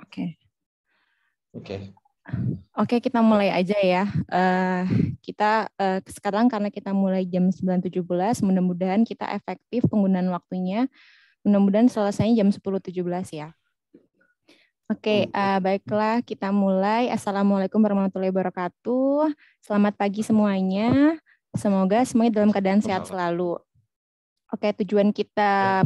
Oke. Oke. Oke, kita mulai aja ya. Kita sekarang karena kita mulai jam 9.17, mudah-mudahan kita efektif penggunaan waktunya. Mudah-mudahan selesainya jam 10.17 ya. Oke, baiklah kita mulai. Assalamualaikum warahmatullahi wabarakatuh. Selamat pagi semuanya. Semoga semuanya dalam keadaan sehat selalu. Oke, tujuan kita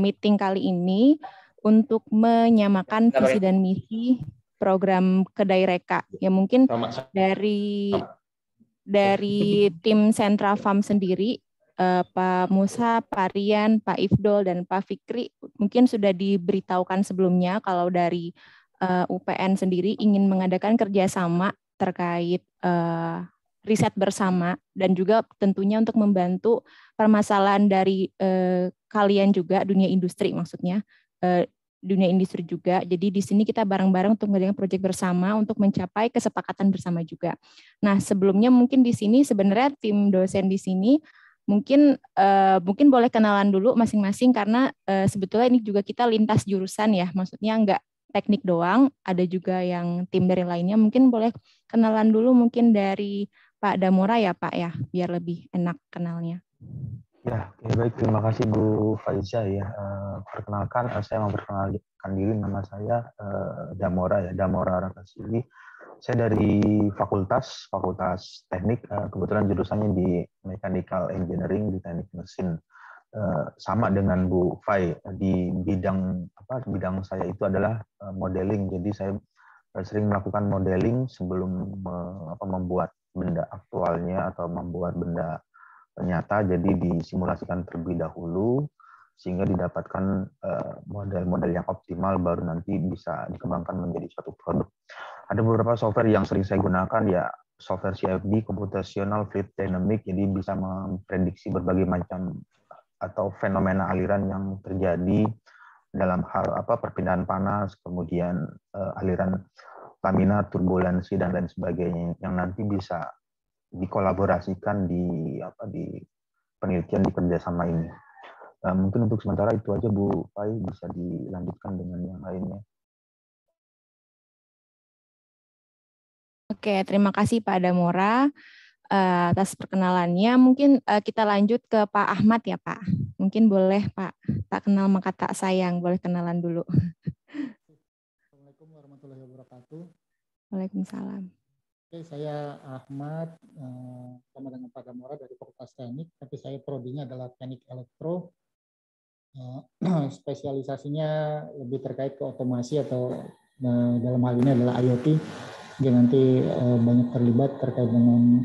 meeting kali ini untuk menyamakan visi dan misi program Kedai Reka. Ya mungkin dari tim Central Farm sendiri, Pak Musa, Pak Rian, Pak Ifdol, dan Pak Fikri mungkin sudah diberitahukan sebelumnya kalau dari UPN sendiri ingin mengadakan kerjasama terkait riset bersama dan juga tentunya untuk membantu permasalahan dari kalian juga, dunia industri maksudnya, dunia industri juga. Jadi di sini kita bareng-bareng untuk mengadakan proyek bersama untuk mencapai kesepakatan bersama juga. Nah, sebelumnya mungkin di sini sebenarnya tim dosen di sini mungkin boleh kenalan dulu masing-masing karena sebetulnya ini juga kita lintas jurusan ya, maksudnya enggak teknik doang, ada juga yang tim dari lainnya. Mungkin boleh kenalan dulu mungkin dari Pak Damora ya Pak ya, biar lebih enak kenalnya. Ya, baik, terima kasih Bu Faiza ya. Perkenalkan, saya memperkenalkan diri, nama saya Damora ya, Damora Rakasili. Saya dari Fakultas Teknik, kebetulan jurusannya di Mechanical Engineering di Teknik Mesin. Sama dengan Bu Fai, di bidang saya itu adalah modeling. Jadi saya sering melakukan modeling sebelum membuat benda aktualnya atau membuat benda nyata, jadi disimulasikan terlebih dahulu sehingga didapatkan model-model yang optimal baru nanti bisa dikembangkan menjadi suatu produk. Ada beberapa software yang sering saya gunakan ya, software CFD, Computational Fluid Dynamics, jadi bisa memprediksi berbagai macam atau fenomena aliran yang terjadi dalam hal perpindahan panas, kemudian aliran laminar, turbulensi dan lain sebagainya yang nanti bisa dikolaborasikan di penelitian di kerjasama ini. Mungkin untuk sementara itu aja Bu Fai, bisa dilanjutkan dengan yang lainnya. Oke, terima kasih Pak Damora atas perkenalannya. Mungkin kita lanjut ke Pak Ahmad ya Pak. Mungkin boleh Pak, tak kenal maka tak sayang, boleh kenalan dulu. Assalamualaikum warahmatullahi wabarakatuh. Waalaikumsalam. Oke, saya Ahmad, sama dengan Pak Damora dari Fakultas Teknik, tapi saya prodinya adalah Teknik Elektro. Spesialisasinya lebih terkait ke otomasi atau dalam hal ini adalah IoT. Jadi nanti banyak terlibat terkait dengan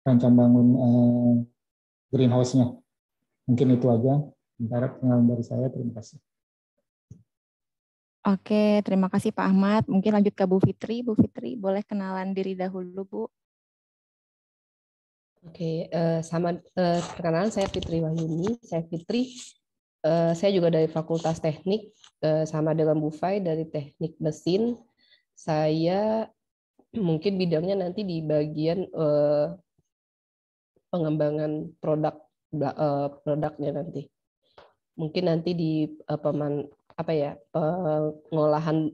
rancang bangun greenhouse-nya. Mungkin itu aja. Sementara pengalaman dari saya, terima kasih. Oke, terima kasih Pak Ahmad. Mungkin lanjut ke Bu Fitri. Bu Fitri, boleh kenalan diri dahulu, Bu. Oke, perkenalan saya Fitri Wahyuni. Saya Fitri. Saya juga dari Fakultas Teknik, sama dengan Bu Fai dari Teknik Mesin. Saya mungkin bidangnya nanti di bagian pengembangan produknya nanti. Mungkin nanti di pengolahan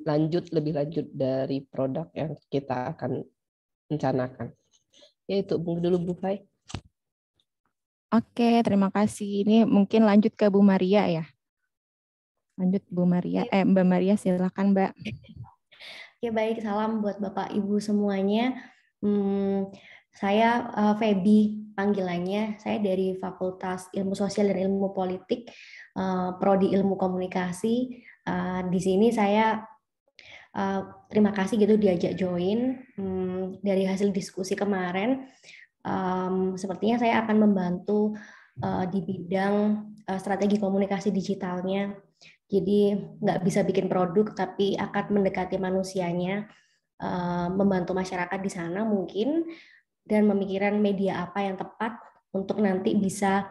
lebih lanjut dari produk yang kita akan rencanakan. Ya itu dulu Bu Fai. Oke, terima kasih. Ini mungkin lanjut ke Bu Maria ya. Lanjut Bu Maria. Mbak Maria silakan Mbak. Oke, baik, salam buat Bapak Ibu semuanya. Saya Feby panggilannya. Saya dari Fakultas Ilmu Sosial dan Ilmu Politik, Prodi Ilmu Komunikasi. Di sini saya terima kasih gitu diajak join. Dari hasil diskusi kemarin, sepertinya saya akan membantu di bidang strategi komunikasi digitalnya. Jadi nggak bisa bikin produk, tapi akan mendekati manusianya, membantu masyarakat di sana mungkin, dan memikirkan media apa yang tepat untuk nanti bisa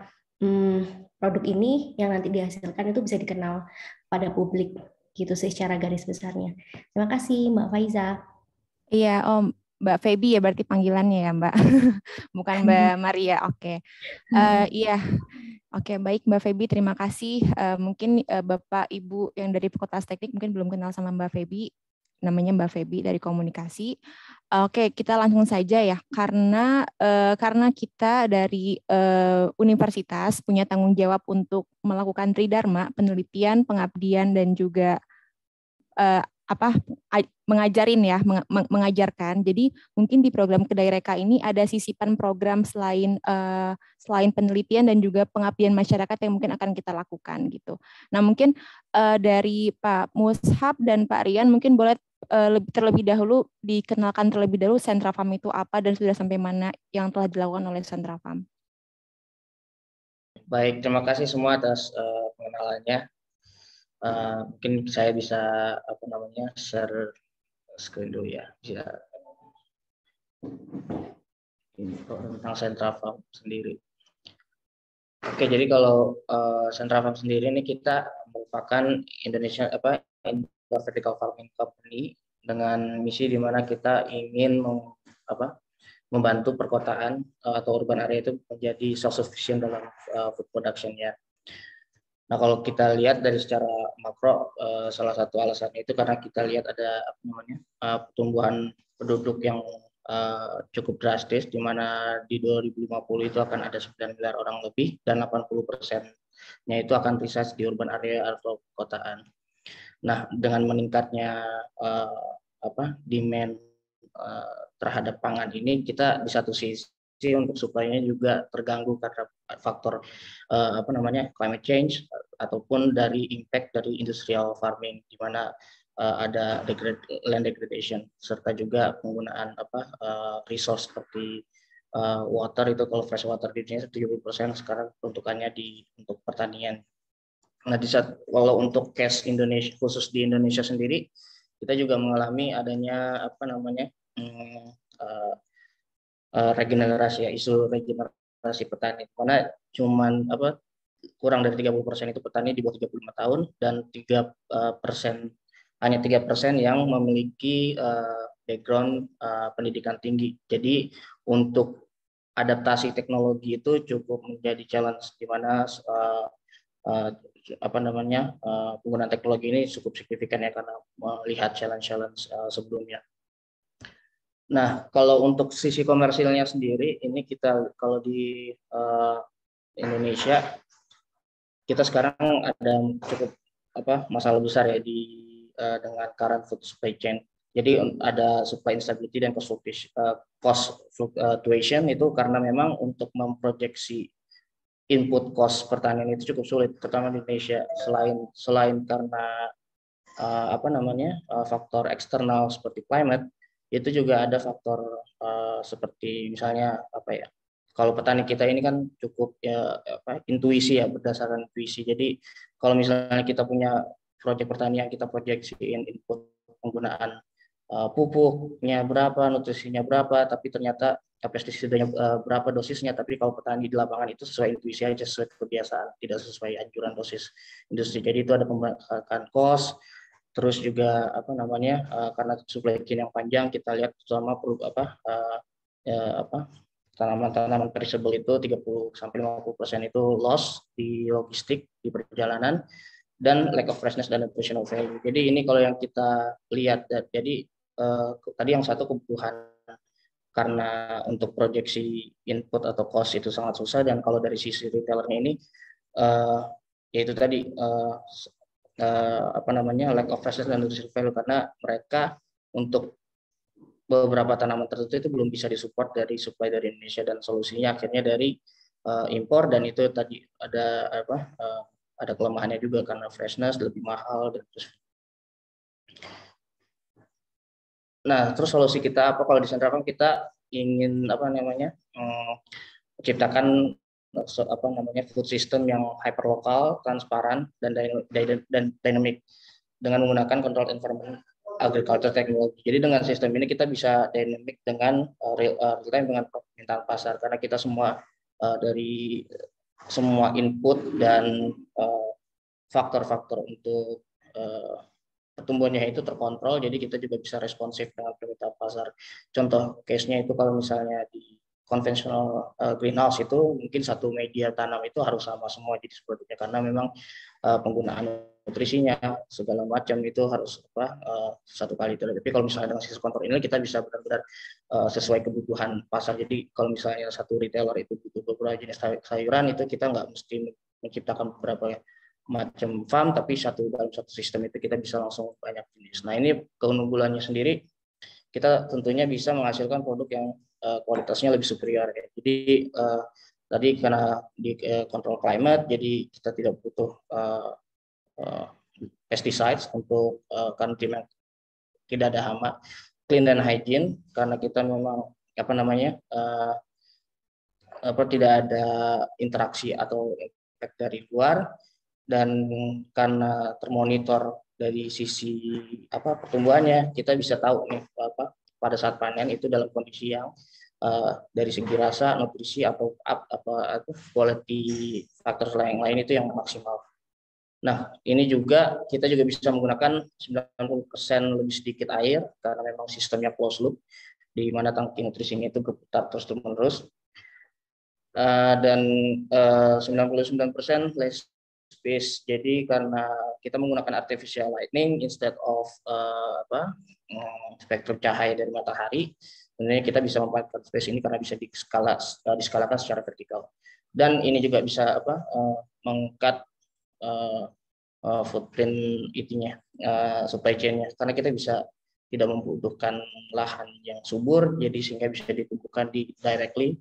produk ini yang nanti dihasilkan itu bisa dikenal pada publik gitu secara garis besarnya. Terima kasih Mbak Faiza. Iya, Mbak Feby ya berarti panggilannya ya Mbak, bukan Mbak Maria. Oke. Iya, Oke, baik Mbak Feby, terima kasih. Mungkin Bapak Ibu yang dari Fakultas Teknik mungkin belum kenal sama Mbak Feby, namanya Mbak Feby dari Komunikasi. Oke, kita langsung saja ya, karena kita dari universitas punya tanggung jawab untuk melakukan tridharma, penelitian, pengabdian, dan juga mengajarin ya, mengajarkan. Jadi mungkin di program Kedai Reka ini ada sisipan program selain penelitian dan juga pengabdian masyarakat yang mungkin akan kita lakukan gitu. Nah mungkin dari Pak Mushab dan Pak Rian mungkin boleh terlebih dahulu dikenalkan terlebih dahulu Sentra Farm itu apa dan sudah sampai mana yang telah dilakukan oleh Sentra Farm. Baik, terima kasih semua atas pengenalannya. Mungkin saya bisa share screen dulu ya, bisa tentang Sentra Farm sendiri. Oke, jadi kalau Sentra Farm sendiri ini kita merupakan Indonesia vertical farming company dengan misi di mana kita ingin membantu perkotaan atau urban area itu menjadi self-sufficient dalam food production ya. Nah, kalau kita lihat dari secara makro, salah satu alasannya itu karena kita lihat ada pertumbuhan penduduk yang cukup drastis, di mana di 2050 itu akan ada 9 miliar orang lebih dan 80%-nya itu akan reside di urban area atau perkotaan. Nah, dengan meningkatnya demand terhadap pangan ini, kita di satu sisi untuk supply-nya juga terganggu karena faktor climate change ataupun dari impact dari industrial farming, di mana ada land degradation serta juga penggunaan resource seperti water. Itu kalau fresh water di Indonesia 70% sekarang peruntukannya untuk pertanian. Nah, kalau untuk case Indonesia, khusus di Indonesia sendiri, kita juga mengalami adanya regenerasi ya, isu regenerasi petani, mana cuman kurang dari 30% itu petani di bawah 35 tahun dan 3% yang memiliki background pendidikan tinggi. Jadi untuk adaptasi teknologi itu cukup menjadi challenge, di mana penggunaan teknologi ini cukup signifikan ya, karena melihat challenge sebelumnya. Nah, kalau untuk sisi komersilnya sendiri, ini kita kalau di Indonesia, kita sekarang ada cukup masalah besar ya dengan current food supply chain. Jadi ada supply instability dan cost fluctuation, itu karena memang untuk memproyeksi input cost pertanian itu cukup sulit, terutama di Indonesia. Selain karena faktor eksternal seperti climate, itu juga ada faktor seperti misalnya kalau petani kita ini kan cukup intuisi ya, berdasarkan intuisi. Jadi kalau misalnya kita punya proyek pertanian, kita proyeksiin input penggunaan pupuknya berapa, nutrisinya berapa, tapi ternyata pestisidanya berapa dosisnya, tapi kalau petani di lapangan itu sesuai intuisi aja, sesuai kebiasaan, tidak sesuai anjuran dosis industri. Jadi itu ada pembangkangan cost. Terus juga karena supply chain yang panjang, kita lihat selama tanaman-tanaman perishable itu 30-50% itu loss di logistik, di perjalanan, dan lack of freshness dan nutritional value. Jadi ini kalau yang kita lihat, jadi tadi yang satu kebutuhan karena untuk proyeksi input atau cost itu sangat susah, dan kalau dari sisi retailernya ini yaitu tadi lack of freshness dan nutritional value, karena mereka untuk beberapa tanaman tertentu itu belum bisa disupport dari supply dari Indonesia, dan solusinya akhirnya dari impor, dan itu tadi ada kelemahannya juga karena freshness lebih mahal dan terus. Nah, terus solusi kita apa kalau di Sentra Farm? Kita ingin menciptakan food system yang hyperlokal, transparan, dan dynamic dengan menggunakan controlled environment agriculture technology. Jadi dengan sistem ini kita bisa dynamic dengan real time dengan permintaan pasar, karena kita semua dari semua input dan faktor-faktor untuk pertumbuhannya itu terkontrol, jadi kita juga bisa responsif dengan permintaan pasar. Contoh case-nya itu kalau misalnya di konvensional greenhouse itu mungkin satu media tanam itu harus sama semua jenis produknya, karena memang penggunaan nutrisinya segala macam itu harus satu kali itu. Tapi kalau misalnya dengan sistem kontrol ini kita bisa benar-benar sesuai kebutuhan pasar. Jadi kalau misalnya satu retailer itu butuh beberapa jenis sayuran, itu kita nggak mesti menciptakan beberapa macam farm, tapi dalam satu sistem itu kita bisa langsung banyak jenis. Nah, ini keunggulannya sendiri, kita tentunya bisa menghasilkan produk yang kualitasnya lebih superior ya. Jadi tadi karena di control climate, jadi kita tidak butuh pesticides untuk karena tidak ada hama. Clean dan hygiene, karena kita memang tidak ada interaksi atau efek dari luar, dan karena termonitor dari sisi pertumbuhannya, kita bisa tahu nih pada saat panen itu dalam kondisi yang dari segi rasa, nutrisi atau quality faktor lain itu yang maksimal. Nah, ini juga kita juga bisa menggunakan 90% lebih sedikit air, karena memang sistemnya closed loop, di mana tangki nutrisinya itu berputar terus-menerus. Dan 99% less space. Jadi karena kita menggunakan artificial lighting instead of spektrum cahaya dari matahari, sebenarnya kita bisa memanfaatkan space ini karena bisa diskalakan secara vertikal. Dan ini juga bisa meng-cut footprint itunya, supply chain-nya, karena kita bisa tidak membutuhkan lahan yang subur, jadi sehingga bisa ditumbuhkan directly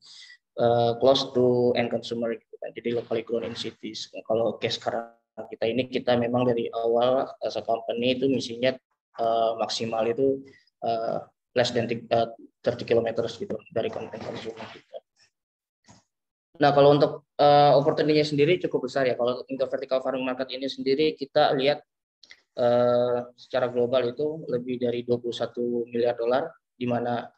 close to end consumer gitu kan. Jadi locally grown in cities. Kalau case sekarang kita memang dari awal as a company itu misinya maksimal itu less than 30 km gitu dari content consumer kita. Nah, kalau untuk opportunity-nya sendiri cukup besar ya. Kalau untuk vertical farming market ini sendiri kita lihat secara global itu lebih dari 21 miliar dolar, di mana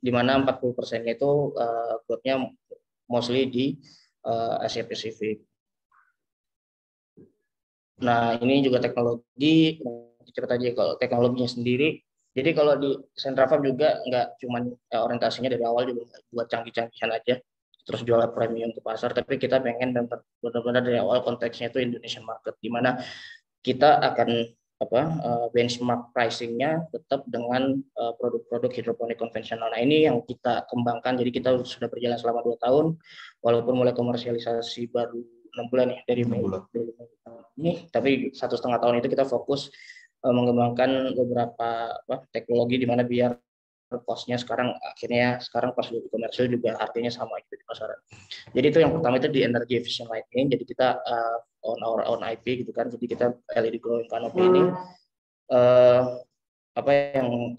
di mana 40%-nya itu growth-nya mostly di Asia Pasifik. Nah, ini juga teknologi, cepat aja kalau teknologinya sendiri. Jadi kalau di Sentra Farm juga nggak cuma orientasinya dari awal juga buat canggih-canggihan aja, terus jual premium ke pasar, tapi kita pengen benar-benar dari awal konteksnya itu Indonesian market, di mana kita akan benchmark pricing-nya tetap dengan produk-produk hidroponik konvensional. Nah, ini yang kita kembangkan. Jadi kita sudah berjalan selama 2 tahun, walaupun mulai komersialisasi baru 6 bulan ya, dari Mei ini, tapi 1,5 tahun itu kita fokus mengembangkan beberapa teknologi di mana biar cost-nya sekarang pas lebih komersial juga artinya sama gitu di pasaran. Jadi itu yang pertama itu di energy efficient lighting. Jadi kita on our own IP gitu kan. Jadi kita LED growing canopy ini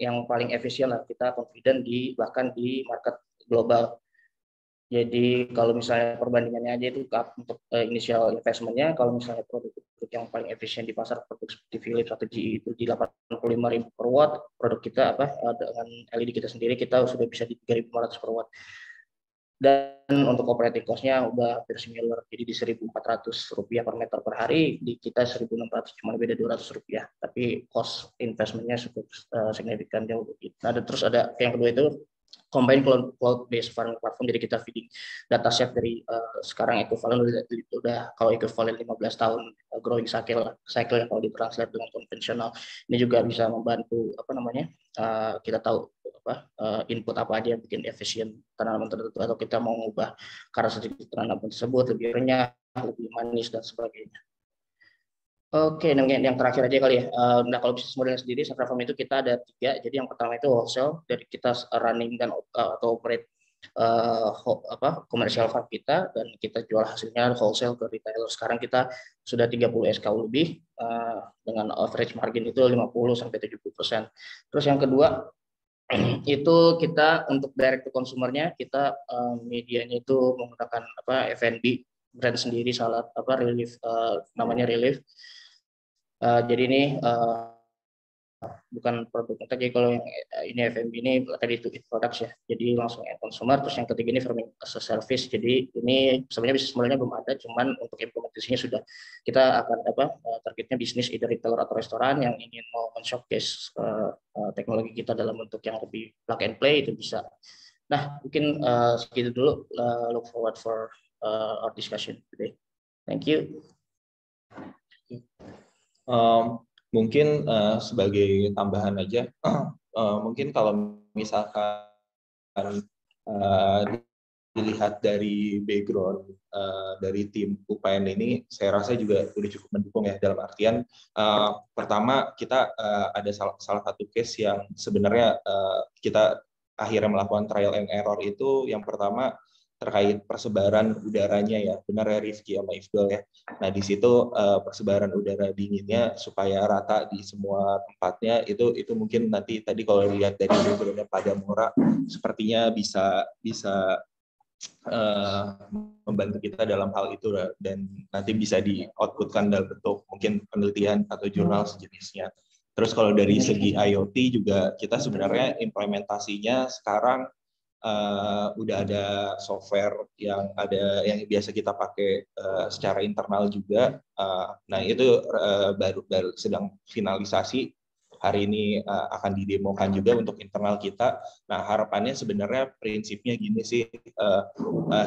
yang paling efisien lah, kita confident bahkan di market global. Jadi kalau misalnya perbandingannya aja itu untuk initial investment-nya, kalau misalnya produk yang paling efisien di pasar produk seperti Philips atau GE itu di 85.000 per watt, produk kita dengan LED kita sendiri kita sudah bisa di 3.500 per watt. Dan untuk operating cost-nya udah hampir similar, jadi di 1.400 rupiah per meter per hari, di kita 1.600, cuma beda 200 rupiah, tapi cost investment-nya cukup signifikan jauh begitu. Nah, terus ada yang kedua itu combine cloud-based farming platform. Jadi kita feeding dataset dari sekarang equivalent udah kalau equivalent 15 tahun growing cycle yang kalau ditranslate dengan konvensional. Ini juga bisa membantu kita tahu input apa aja yang bikin efisien tanaman tertentu, atau kita mau mengubah karakteristik tanaman tersebut lebih renyah, lebih manis dan sebagainya. Oke, yang terakhir aja kali ya. Nah, kalau bisnis model sendiri, Sentra Farm itu kita ada 3. Jadi yang pertama itu wholesale, dari kita running dan atau operate komersial farm kita, dan kita jual hasilnya wholesale ke retailer. Sekarang kita sudah 30 SKU lebih, dengan average margin itu 50-70%. Terus yang kedua itu kita untuk direct to consumer-nya kita medianya itu menggunakan F&B brand sendiri, Relief, namanya Relief. Jadi ini bukan produk. Jadi kalau yang ini F&B ini tadi itu products ya, jadi langsung end consumer. Terus yang ketiga ini farming as a service. Jadi ini sebenarnya bisnis modelnya belum ada, cuman untuk implementasinya sudah. Kita akan targetnya bisnis either retailer atau restoran yang ingin mau men-showcase teknologi kita dalam bentuk yang lebih plug and play, itu bisa. Nah, mungkin segitu dulu. Look forward for our discussion today. Thank you. Mungkin sebagai tambahan aja, mungkin kalau misalkan dilihat dari background dari tim UPN ini, saya rasa juga udah cukup mendukung ya, dalam artian pertama kita ada salah satu case yang sebenarnya kita akhirnya melakukan trial and error itu. Yang pertama terkait persebaran udaranya ya, benar ya Rifki sama Ifdol ya. Nah di situ persebaran udara dinginnya supaya rata di semua tempatnya, itu mungkin nanti tadi kalau lihat dari background-nya Pak Damora sepertinya bisa membantu kita dalam hal itu, dan nanti bisa di outputkan dalam bentuk mungkin penelitian atau jurnal sejenisnya. Terus kalau dari segi IoT juga kita sebenarnya implementasinya sekarang udah ada software yang biasa kita pakai secara internal juga. Nah itu baru sedang finalisasi. Hari ini akan didemokan juga untuk internal kita. Nah harapannya sebenarnya prinsipnya gini sih,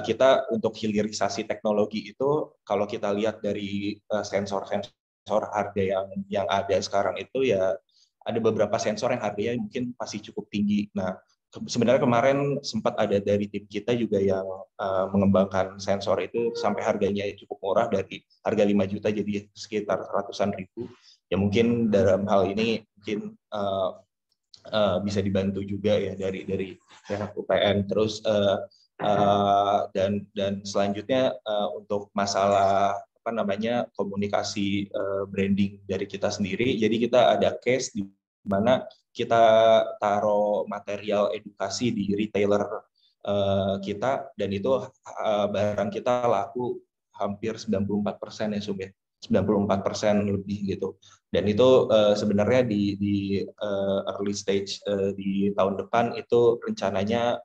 kita untuk hilirisasi teknologi itu kalau kita lihat dari sensor harga yang ada sekarang itu ya, ada beberapa sensor yang harganya mungkin masih cukup tinggi. Nah sebenarnya kemarin sempat ada dari tim kita juga yang mengembangkan sensor itu sampai harganya cukup murah, dari harga 5 juta jadi sekitar ratusan ribu. Ya mungkin dalam hal ini mungkin bisa dibantu juga ya dari pihak UPN. Terus dan selanjutnya untuk masalah komunikasi branding dari kita sendiri. Jadi kita ada case di mana kita taruh material edukasi di retailer kita, dan itu barang kita laku hampir 94% ya Sum ya, 94% lebih gitu. Dan itu sebenarnya di early stage di tahun depan itu rencananya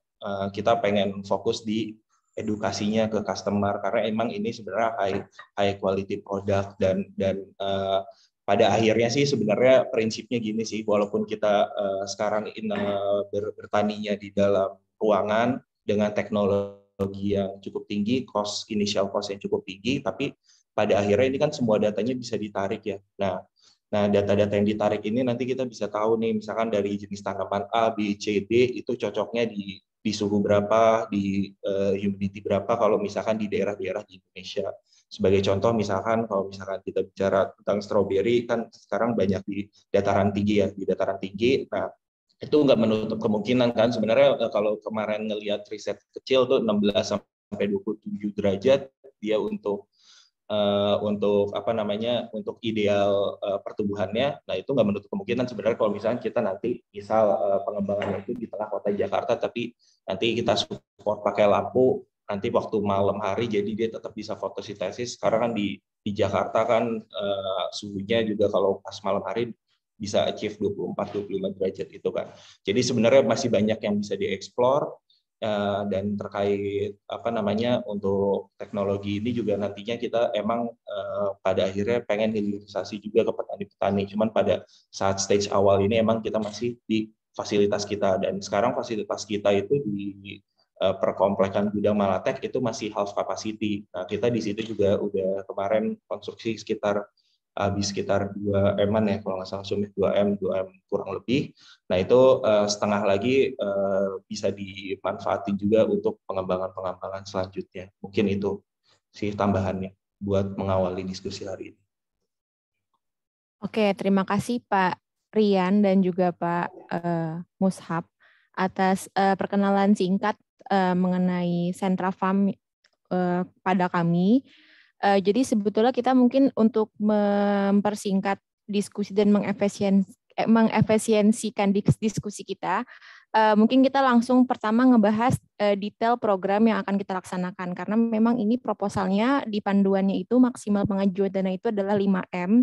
kita pengen fokus di edukasinya ke customer, karena emang ini sebenarnya high quality product, dan pada akhirnya sih sebenarnya prinsipnya gini sih, walaupun kita sekarang bertaninya di dalam ruangan dengan teknologi yang cukup tinggi, initial cost yang cukup tinggi, tapi pada akhirnya ini kan semua datanya bisa ditarik ya. Nah data-data yang ditarik ini nanti kita bisa tahu nih, misalkan dari jenis tanaman A, B, C, D itu cocoknya di suhu berapa, di humidity berapa kalau misalkan di daerah-daerah di Indonesia. Sebagai contoh misalkan kalau misalkan kita bicara tentang stroberi kan sekarang banyak di dataran tinggi ya, di dataran tinggi. Nah itu nggak menutup kemungkinan kan sebenarnya kalau kemarin ngelihat riset kecil tuh 16 sampai 27 derajat dia untuk untuk ideal pertumbuhannya. Nah itu nggak menutup kemungkinan sebenarnya kalau misalnya kita nanti misal pengembangannya itu di tengah kota Jakarta, tapi nanti kita support pakai lampu nanti waktu malam hari, jadi dia tetap bisa fotosintesis. Karena kan di Jakarta kan suhunya juga kalau pas malam hari bisa achieve 24-25 derajat itu kan. Jadi sebenarnya masih banyak yang bisa dieksplor. Dan terkait untuk teknologi ini juga nantinya kita emang pada akhirnya pengen hilirisasi juga ke petani-petani. Cuman pada saat stage awal ini emang kita masih di fasilitas kita, dan sekarang fasilitas kita itu di perkomplekan Gudang Malatek itu masih half capacity. Nah kita di situ juga udah kemarin konstruksi habis sekitar 2M-an ya kalau nggak salah, 2M kurang lebih. Nah itu setengah lagi bisa dimanfaatin juga untuk pengembangan selanjutnya. Mungkin itu sih tambahannya buat mengawali diskusi hari ini. Oke, terima kasih Pak Rian dan juga Pak Mushab atas perkenalan singkat mengenai Sentra Farm pada kami. Jadi sebetulnya kita mungkin untuk mempersingkat diskusi dan mengefisiensikan diskusi kita, mungkin kita langsung pertama ngebahas detail program yang akan kita laksanakan, karena memang ini proposalnya di panduannya itu maksimal pengajuan dana itu adalah 5M.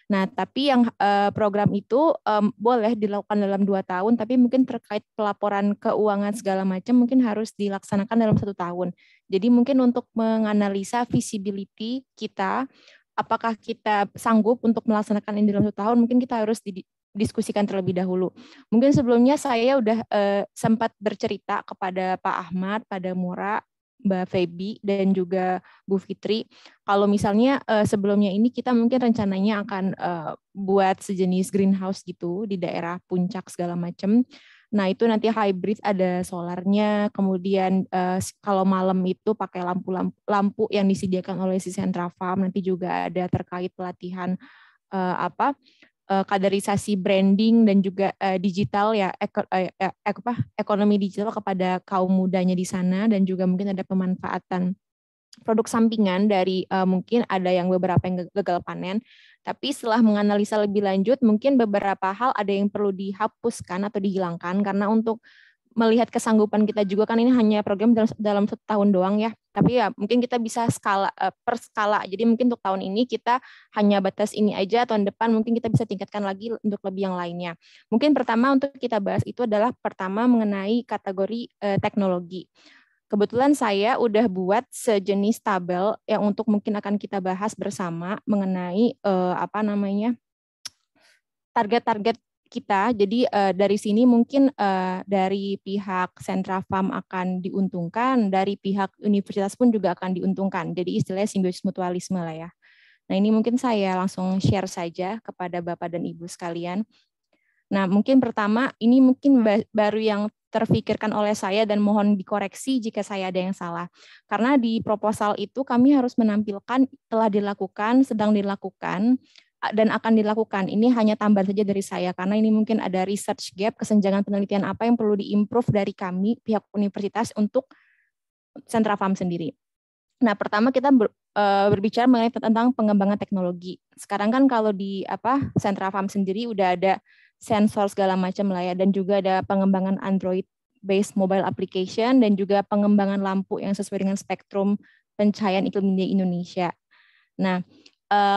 Nah, tapi yang program itu boleh dilakukan dalam 2 tahun, tapi mungkin terkait pelaporan keuangan segala macam mungkin harus dilaksanakan dalam 1 tahun. Jadi mungkin untuk menganalisa visibility kita, apakah kita sanggup untuk melaksanakan ini dalam 1 tahun, mungkin kita harus didiskusikan terlebih dahulu. Mungkin sebelumnya saya udah sempat bercerita kepada Pak Ahmad, Pak Damora, Mbak Feby, dan juga Bu Fitri. Kalau misalnya sebelumnya ini kita mungkin rencananya akan buat sejenis greenhouse gitu di daerah puncak segala macam. Nah itu nanti hybrid, ada solarnya, kemudian kalau malam itu pakai lampu yang disediakan oleh si Sentra Farm, nanti juga ada terkait pelatihan kaderisasi branding dan juga digital ya, ekonomi digital kepada kaum mudanya di sana, dan juga mungkin ada pemanfaatan produk sampingan dari mungkin ada yang beberapa yang gagal panen, tapi setelah menganalisa lebih lanjut mungkin beberapa hal ada yang perlu dihapuskan atau dihilangkan, karena untuk melihat kesanggupan kita juga kan ini hanya program dalam 1 tahun doang ya, tapi ya mungkin kita bisa skala per skala. Jadi mungkin untuk tahun ini kita hanya batas ini aja, tahun depan mungkin kita bisa tingkatkan lagi untuk lebih yang lainnya. Mungkin pertama untuk kita bahas itu adalah pertama mengenai kategori teknologi. Kebetulan saya udah buat sejenis tabel yang untuk mungkin akan kita bahas bersama mengenai target-target kita. Jadi dari sini mungkin dari pihak Sentra Farm akan diuntungkan, dari pihak universitas pun juga akan diuntungkan. Jadi istilahnya simbiosis mutualisme lah ya. Nah ini mungkin saya langsung share saja kepada Bapak dan Ibu sekalian. Nah mungkin pertama ini mungkin baru yang terfikirkan oleh saya dan mohon dikoreksi jika saya ada yang salah. Karena di proposal itu kami harus menampilkan telah dilakukan, sedang dilakukan, dan akan dilakukan. Ini hanya tambahan saja dari saya, karena ini mungkin ada research gap, kesenjangan penelitian apa yang perlu diimprove dari kami, pihak universitas, untuk Sentra Farm sendiri. Nah, pertama kita berbicara mengenai tentang pengembangan teknologi. Sekarang kan kalau di Sentra Farm sendiri udah ada sensor segala macam lah ya, dan juga ada pengembangan Android-based mobile application, dan juga pengembangan lampu yang sesuai dengan spektrum pencahayaan iklim di Indonesia. Nah,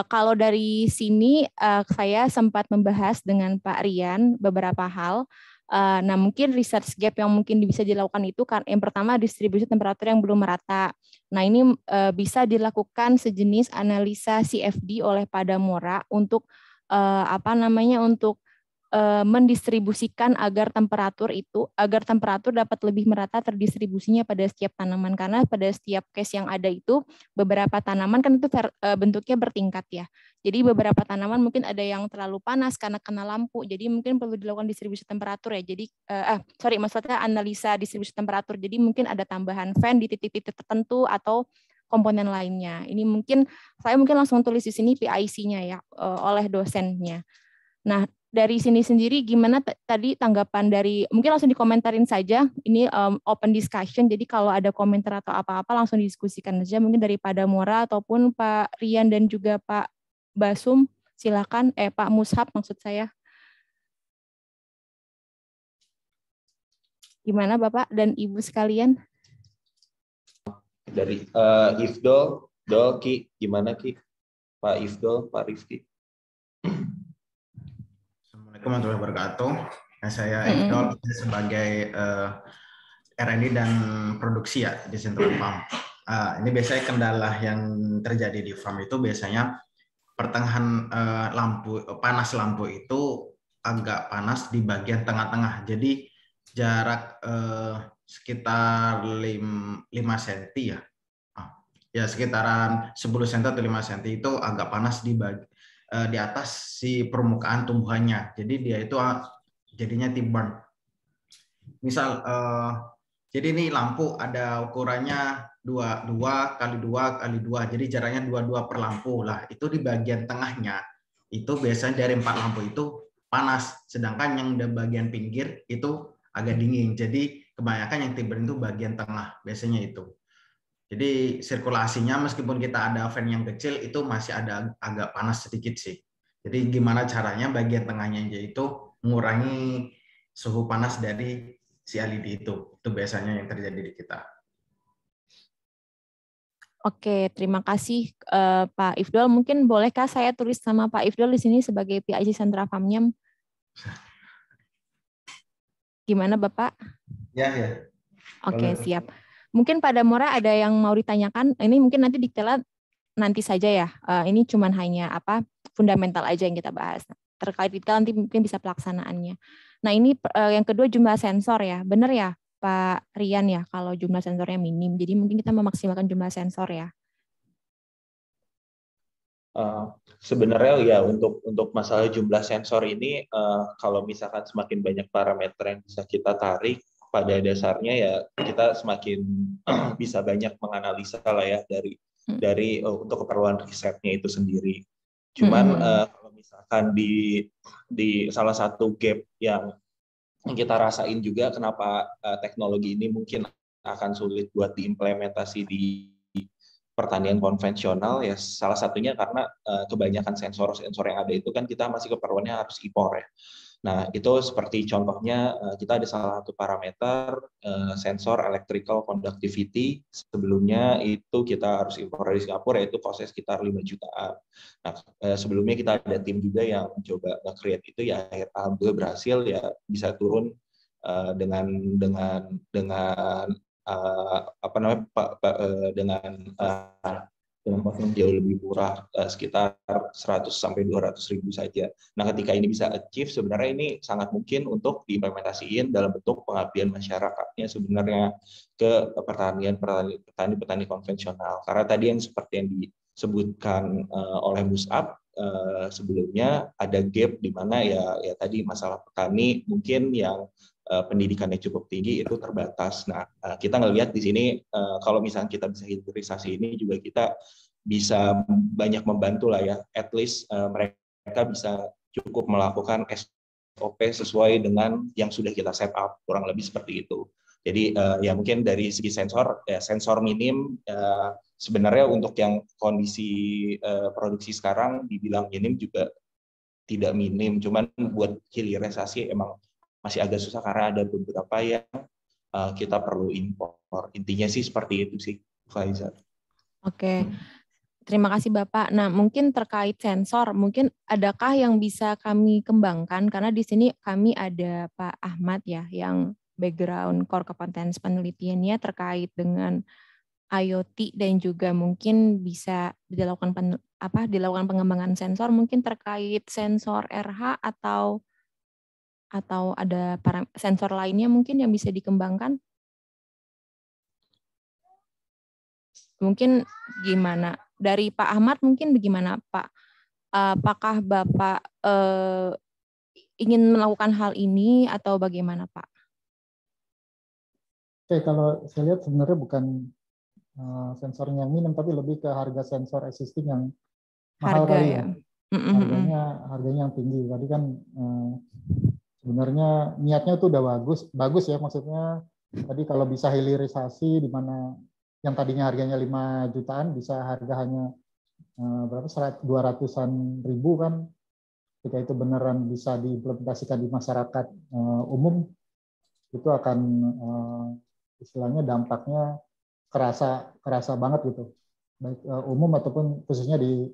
kalau dari sini saya sempat membahas dengan Pak Rian beberapa hal. Nah, mungkin research gap yang mungkin bisa dilakukan itu kan yang pertama distribusi temperatur yang belum merata. Nah, ini bisa dilakukan sejenis analisa CFD oleh Pak Damora untuk untuk mendistribusikan agar temperatur dapat lebih merata terdistribusinya pada setiap tanaman, karena pada setiap case yang ada itu beberapa tanaman kan itu bentuknya bertingkat ya. Jadi beberapa tanaman mungkin ada yang terlalu panas karena kena lampu, jadi mungkin perlu dilakukan distribusi temperatur ya. Jadi maksudnya analisa distribusi temperatur. Jadi mungkin ada tambahan fan di titik-titik tertentu atau komponen lainnya. Ini saya mungkin langsung tulis di sini PIC-nya ya oleh dosennya. Nah, dari sini sendiri gimana tadi tanggapan dari, mungkin langsung dikomentarin saja, ini open discussion, jadi kalau ada komentar atau apa-apa langsung didiskusikan saja, mungkin dari Pak Damora ataupun Pak Rian dan juga Pak Basum, silakan, Pak Mushab maksud saya. Gimana Bapak dan Ibu sekalian? Dari Ifdol, Ki, gimana Ki? Pak Ifdol, Pak Rifki. Assalamualaikum warahmatullahi wabarakatuh. Saya Ifdol sebagai R&D dan produksi ya di Sentra Farm. Ini biasanya kendala yang terjadi di farm itu biasanya pertengahan panas lampu itu agak panas di bagian tengah-tengah. Jadi jarak sekitar 5 cm ya. Ya sekitaran 10 cm atau 5 cm itu agak panas di atas si permukaan tumbuhannya. Jadi dia itu jadinya T-burn. Misal jadi ini lampu ada ukurannya 2 kali 2 kali 2. Jadi jaraknya 22 per lampu. Lah, itu di bagian tengahnya itu biasanya dari 4 lampu itu panas, sedangkan yang di bagian pinggir itu agak dingin. Jadi kebanyakan yang T-burn itu bagian tengah biasanya itu. Jadi sirkulasinya meskipun kita ada fan yang kecil itu masih ada agak panas sedikit sih. Jadi gimana caranya bagian tengahnya yaitu mengurangi suhu panas dari si LED itu biasanya yang terjadi di kita. Oke, terima kasih Pak Ifdol. Mungkin bolehkah saya tulis nama Pak Ifdol di sini sebagai PIC Sentra Famnya? Gimana Bapak? Ya, ya. Oke, siap. Mungkin Pak Damora ada yang mau ditanyakan. Ini mungkin nanti detailnya nanti saja ya. Ini cuman hanya fundamental aja yang kita bahas. Terkait detail nanti mungkin bisa pelaksanaannya. Nah ini yang kedua jumlah sensor ya. Benar ya Pak Rian ya, kalau jumlah sensornya minim. Jadi mungkin kita memaksimalkan jumlah sensor ya. Sebenarnya ya untuk masalah jumlah sensor ini, kalau misalkan semakin banyak parameter yang bisa kita tarik, pada dasarnya ya kita semakin bisa banyak menganalisa lah ya dari untuk keperluan risetnya itu sendiri. Cuman kalau misalkan di salah satu gap yang kita rasain juga kenapa teknologi ini mungkin akan sulit buat diimplementasi di pertanian konvensional ya, salah satunya karena kebanyakan sensor-sensor yang ada itu kan kita masih keperluannya harus impor ya. Nah itu seperti contohnya kita ada salah satu parameter sensor electrical conductivity, sebelumnya itu kita harus impor dari Singapura, yaitu kosnya sekitar 5 jutaan. Nah sebelumnya kita ada tim juga yang mencoba nge-create itu ya, alhamdulillah berhasil ya, bisa turun dengan dengan cost yang jauh lebih murah, sekitar 100 sampai 200 ribu saja. Nah, ketika ini bisa achieve, sebenarnya ini sangat mungkin untuk diimplementasiin dalam bentuk pengabdian masyarakatnya sebenarnya ke petani konvensional. Karena tadi yang seperti yang disebutkan oleh Mus'ab sebelumnya, ada gap di mana ya tadi masalah petani mungkin yang pendidikannya cukup tinggi itu terbatas. Nah, kita ngelihat di sini kalau misalnya kita bisa hilirisasi ini juga kita bisa banyak membantu lah ya. At least mereka bisa cukup melakukan SOP sesuai dengan yang sudah kita set up, kurang lebih seperti itu. Jadi ya mungkin dari segi sensor, ya sensor minim sebenarnya untuk yang kondisi produksi sekarang dibilang minim juga tidak minim, cuman buat hilirisasi emang masih agak susah karena ada beberapa yang kita perlu impor. Intinya sih seperti itu sih, Faiza. Oke, terima kasih Bapak. Nah, mungkin terkait sensor, mungkin adakah yang bisa kami kembangkan? Karena di sini kami ada Pak Ahmad ya, yang background core competence penelitiannya terkait dengan IoT dan juga mungkin bisa dilakukan pengembangan sensor, mungkin terkait sensor RH atau ada sensor lainnya mungkin yang bisa dikembangkan? Mungkin gimana? Dari Pak Ahmad mungkin bagaimana Pak? Apakah Bapak ingin melakukan hal ini atau bagaimana Pak? Oke, kalau saya lihat sebenarnya bukan sensor yang minim, tapi lebih ke harga sensor existing yang mahal kali ya. Harganya yang tinggi. Tadi kan sebenarnya niatnya itu udah bagus ya, maksudnya tadi kalau bisa hilirisasi di mana yang tadinya harganya 5 jutaan bisa harga hanya berapa 200-an ribu kan, ketika itu beneran bisa diimplementasikan di masyarakat umum, itu akan istilahnya dampaknya kerasa banget gitu, baik umum ataupun khususnya di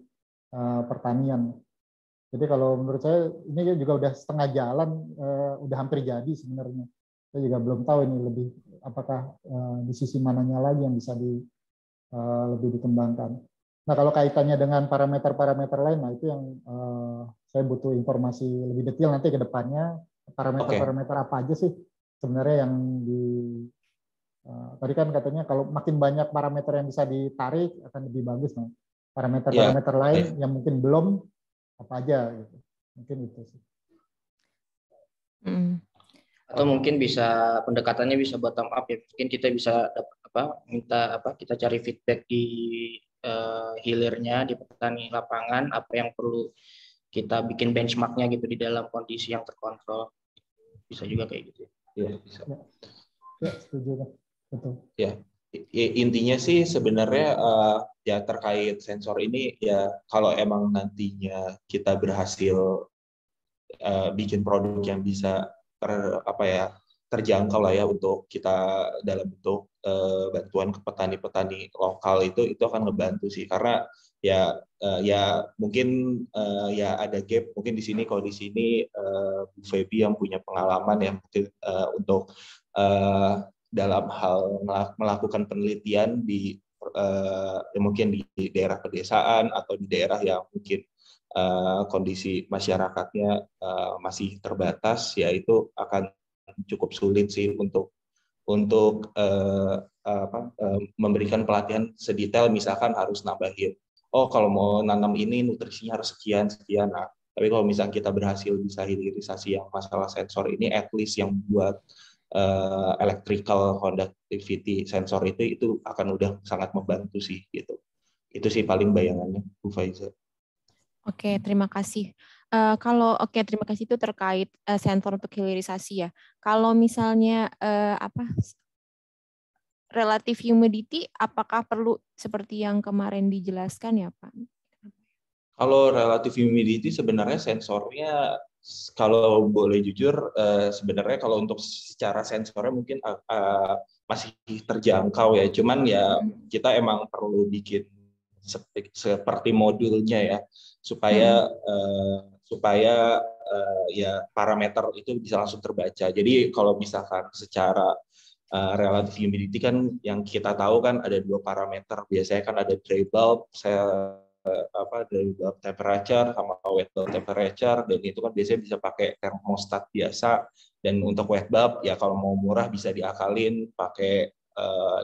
pertanian. Jadi kalau menurut saya ini juga udah setengah jalan, udah hampir jadi sebenarnya. Saya juga belum tahu ini lebih apakah di sisi mananya lagi yang bisa lebih dikembangkan. Nah kalau kaitannya dengan parameter-parameter lain, nah itu yang saya butuh informasi lebih detail nanti ke depannya. Parameter-parameter apa aja sih sebenarnya yang tadi kan katanya kalau makin banyak parameter yang bisa ditarik akan lebih bagus. Nah parameter-parameter lain yang mungkin belum apa aja gitu. Mungkin itu sih. Atau mungkin bisa pendekatannya bisa bottom up ya. Mungkin kita bisa kita cari feedback di hilirnya, di petani lapangan, apa yang perlu kita bikin benchmarknya gitu di dalam kondisi yang terkontrol. Bisa juga kayak gitu. Ya, bisa. Ya, setuju. Betul. Ya. Intinya sih sebenarnya ya terkait sensor ini ya kalau emang nantinya kita berhasil bikin produk yang bisa terjangkau lah ya untuk kita dalam bentuk bantuan ke petani-petani lokal itu akan ngebantu sih, karena ya mungkin ya ada gap mungkin di sini. Kalau di sini Bu Feby yang punya pengalaman ya mungkin untuk dalam hal melakukan penelitian di mungkin di daerah pedesaan atau di daerah yang mungkin kondisi masyarakatnya masih terbatas, ya itu akan cukup sulit sih untuk memberikan pelatihan sedetail, misalkan harus nambahin, oh kalau mau nanam ini nutrisinya harus sekian. Nah, tapi kalau misalnya kita berhasil bisa hilirisasi yang masalah sensor ini, at least yang buat electrical conductivity sensor itu akan udah sangat membantu sih gitu. Itu sih paling bayangannya, Bu Faiza. Oke, terima kasih. Terima kasih itu terkait sensor untuk hilirisasi ya. Kalau misalnya relative humidity, apakah perlu seperti yang kemarin dijelaskan ya Pak? Kalau relative humidity sebenarnya sensornya, kalau boleh jujur, sebenarnya kalau untuk secara sensornya mungkin masih terjangkau ya. Cuman ya kita emang perlu bikin seperti modulnya ya, supaya ya parameter itu bisa langsung terbaca. Jadi kalau misalkan secara relative humidity kan yang kita tahu kan ada 2 parameter. Biasanya kan ada dry bulb, dry bulb temperature sama wet bulb temperature, dan itu kan biasanya bisa pakai termostat biasa. Dan untuk wet bulb ya kalau mau murah bisa diakalin pakai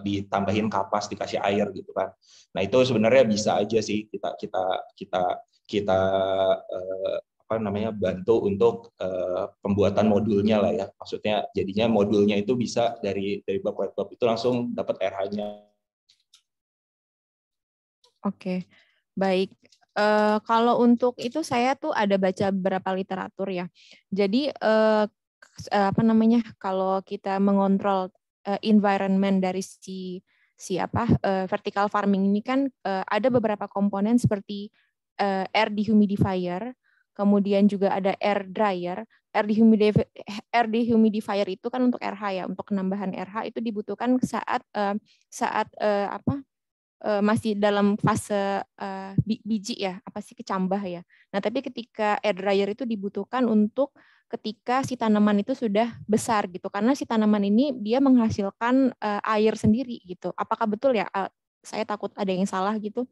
ditambahin kapas, dikasih air gitu kan. Nah itu sebenarnya bisa aja sih kita bantu untuk pembuatan modulnya lah ya. Maksudnya jadinya modulnya itu bisa dari bab wet bulb itu langsung dapat RH-nya. Oke, baik. Kalau untuk itu saya tuh ada baca beberapa literatur ya. Jadi kalau kita mengontrol environment dari vertical farming ini kan ada beberapa komponen seperti air dehumidifier, kemudian juga ada air dryer. Air dehumidifier itu kan untuk RH ya, untuk penambahan RH itu dibutuhkan saat masih dalam fase biji ya, kecambah ya. Nah, tapi ketika air dryer itu dibutuhkan untuk ketika si tanaman itu sudah besar gitu, karena si tanaman ini dia menghasilkan air sendiri gitu. Apakah betul ya? Saya takut ada yang salah gitu.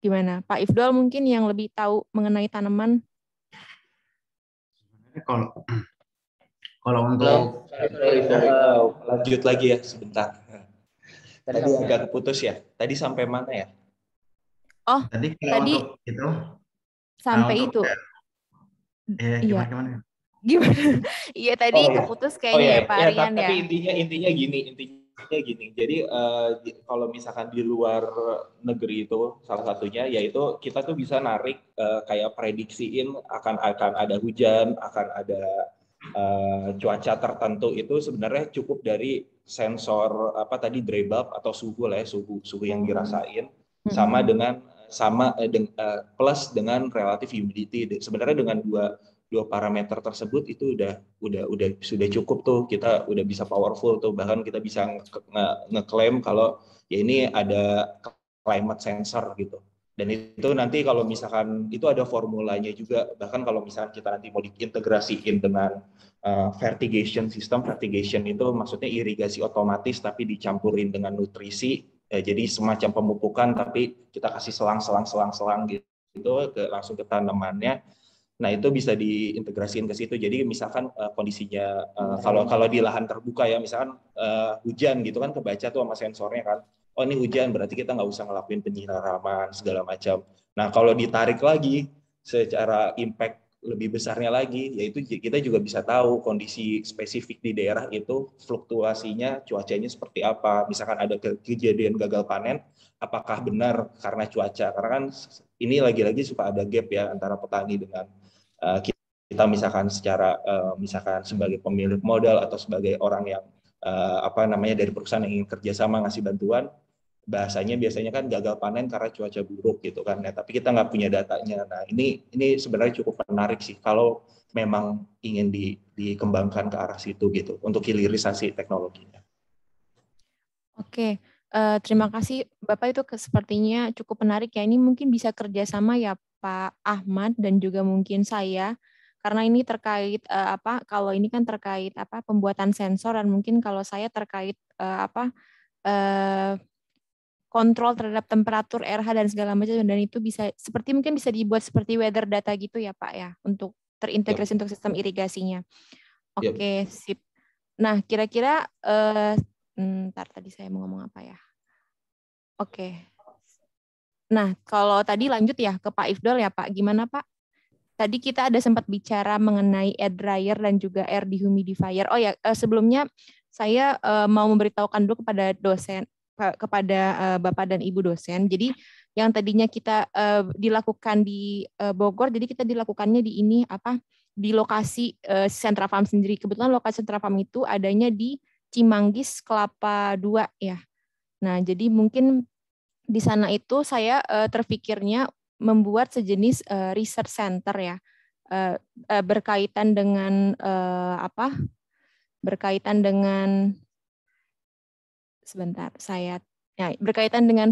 Gimana? Pak Ifdol mungkin yang lebih tahu mengenai tanaman. Kalau untuk lanjut lagi ya sebentar. Tadi agak putus ya. Tadi sampai mana ya? Oh, tadi untuk itu sampai itu. Gimana? Iya tadi keputus kayaknya ya Pak Aryan ya. Tapi intinya gini. Jadi kalau misalkan di luar negeri itu salah satunya yaitu kita tuh bisa narik kayak prediksiin akan ada hujan, akan ada cuaca tertentu, itu sebenarnya cukup dari sensor dry bulb atau suhu lah ya, suhu yang dirasain plus dengan relative humidity. Sebenarnya dengan dua parameter tersebut itu sudah cukup tuh, kita udah bisa powerful tuh, bahkan kita bisa ngeklaim kalau ya ini ada climate sensor gitu. Dan itu nanti kalau misalkan itu ada formulanya juga, bahkan kalau misalkan kita nanti mau diintegrasiin dengan fertigation system. Fertigation itu maksudnya irigasi otomatis tapi dicampurin dengan nutrisi, jadi semacam pemupukan tapi kita kasih selang gitu langsung ke tanamannya. Nah itu bisa diintegrasikan ke situ. Jadi misalkan kondisinya kalau di lahan terbuka ya, misalkan hujan gitu kan, kebaca tuh sama sensornya kan, oh ini hujan berarti kita nggak usah ngelakuin penyiraman segala macam. Nah kalau ditarik lagi secara impact lebih besarnya lagi, yaitu kita juga bisa tahu kondisi spesifik di daerah itu, fluktuasinya cuacanya seperti apa. Misalkan ada kejadian gagal panen, apakah benar karena cuaca? Karena kan ini lagi-lagi suka ada gap ya antara petani dengan kita misalkan misalkan sebagai pemilik modal atau sebagai orang yang dari perusahaan yang ingin kerjasama ngasih bantuan, biasanya kan gagal panen karena cuaca buruk gitu kan. Nah, tapi kita nggak punya datanya. Nah, ini sebenarnya cukup menarik sih. Kalau memang ingin dikembangkan ke arah situ gitu untuk hilirisasi teknologinya. Oke, terima kasih Bapak, itu sepertinya cukup menarik ya. Ini mungkin bisa kerjasama ya Pak Ahmad dan juga mungkin saya, karena ini terkait kalau ini kan terkait pembuatan sensor, dan mungkin kalau saya terkait kontrol terhadap temperatur, RH dan segala macam, dan itu mungkin bisa dibuat seperti weather data gitu ya Pak ya, untuk terintegrasi untuk sistem irigasinya. Oke, sip. Nah, kira-kira ntar tadi saya mau ngomong apa ya? Oke. Nah, kalau tadi lanjut ya ke Pak Ifdol ya Pak, gimana Pak? Tadi kita ada sempat bicara mengenai air dryer dan juga air dehumidifier. Oh ya, sebelumnya saya mau memberitahukan dulu kepada dosen, kepada Bapak dan Ibu dosen. Jadi yang tadinya kita dilakukan di Bogor, jadi kita dilakukannya di lokasi Sentra Farm sendiri. Kebetulan lokasi Sentra Farm itu adanya di Cimanggis Kelapa 2 ya. Nah, jadi mungkin di sana itu saya terpikirnya membuat sejenis research center ya, berkaitan dengan berkaitan dengan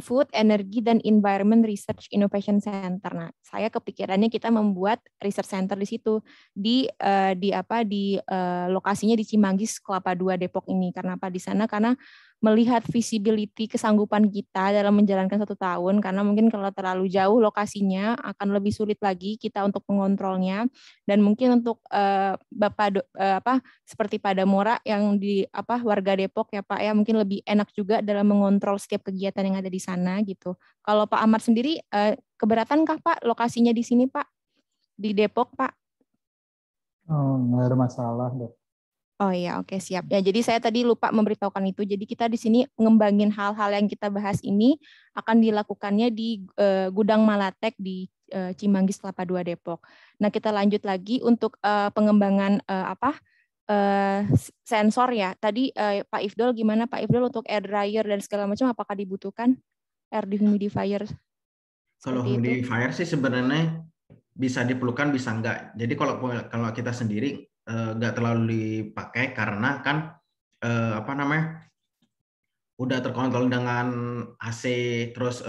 Food, Energy, dan Environment Research Innovation Center. Nah, saya kepikirannya kita membuat research center di situ, di lokasinya di Cimanggis Kelapa 2 Depok ini. Karena apa di sana? Karena melihat visibility kesanggupan kita dalam menjalankan 1 tahun, karena mungkin kalau terlalu jauh lokasinya akan lebih sulit lagi kita untuk mengontrolnya, dan mungkin untuk seperti Pak Damora yang di warga Depok ya Pak ya, mungkin lebih enak juga dalam mengontrol setiap kegiatan yang ada di sana gitu. Kalau Pak Ahmad sendiri keberatankah Pak lokasinya di sini Pak, di Depok Pak? Oh, nggak ada masalah Dok. Oh iya, oke, siap. Ya, jadi saya tadi lupa memberitahukan itu. Jadi kita di sini ngembangin hal-hal yang kita bahas ini akan dilakukannya di Gudang Malatek di Cimanggis Kelapa 2 Depok. Nah, kita lanjut lagi untuk pengembangan sensor ya. Tadi Pak Ifdol, gimana Pak Ifdol untuk air dryer dan segala macam, apakah dibutuhkan air dehumidifier? Kalau humidifier sih sebenarnya bisa diperlukan, bisa enggak. Jadi kalau kita sendiri nggak terlalu dipakai karena kan udah terkontrol dengan AC, terus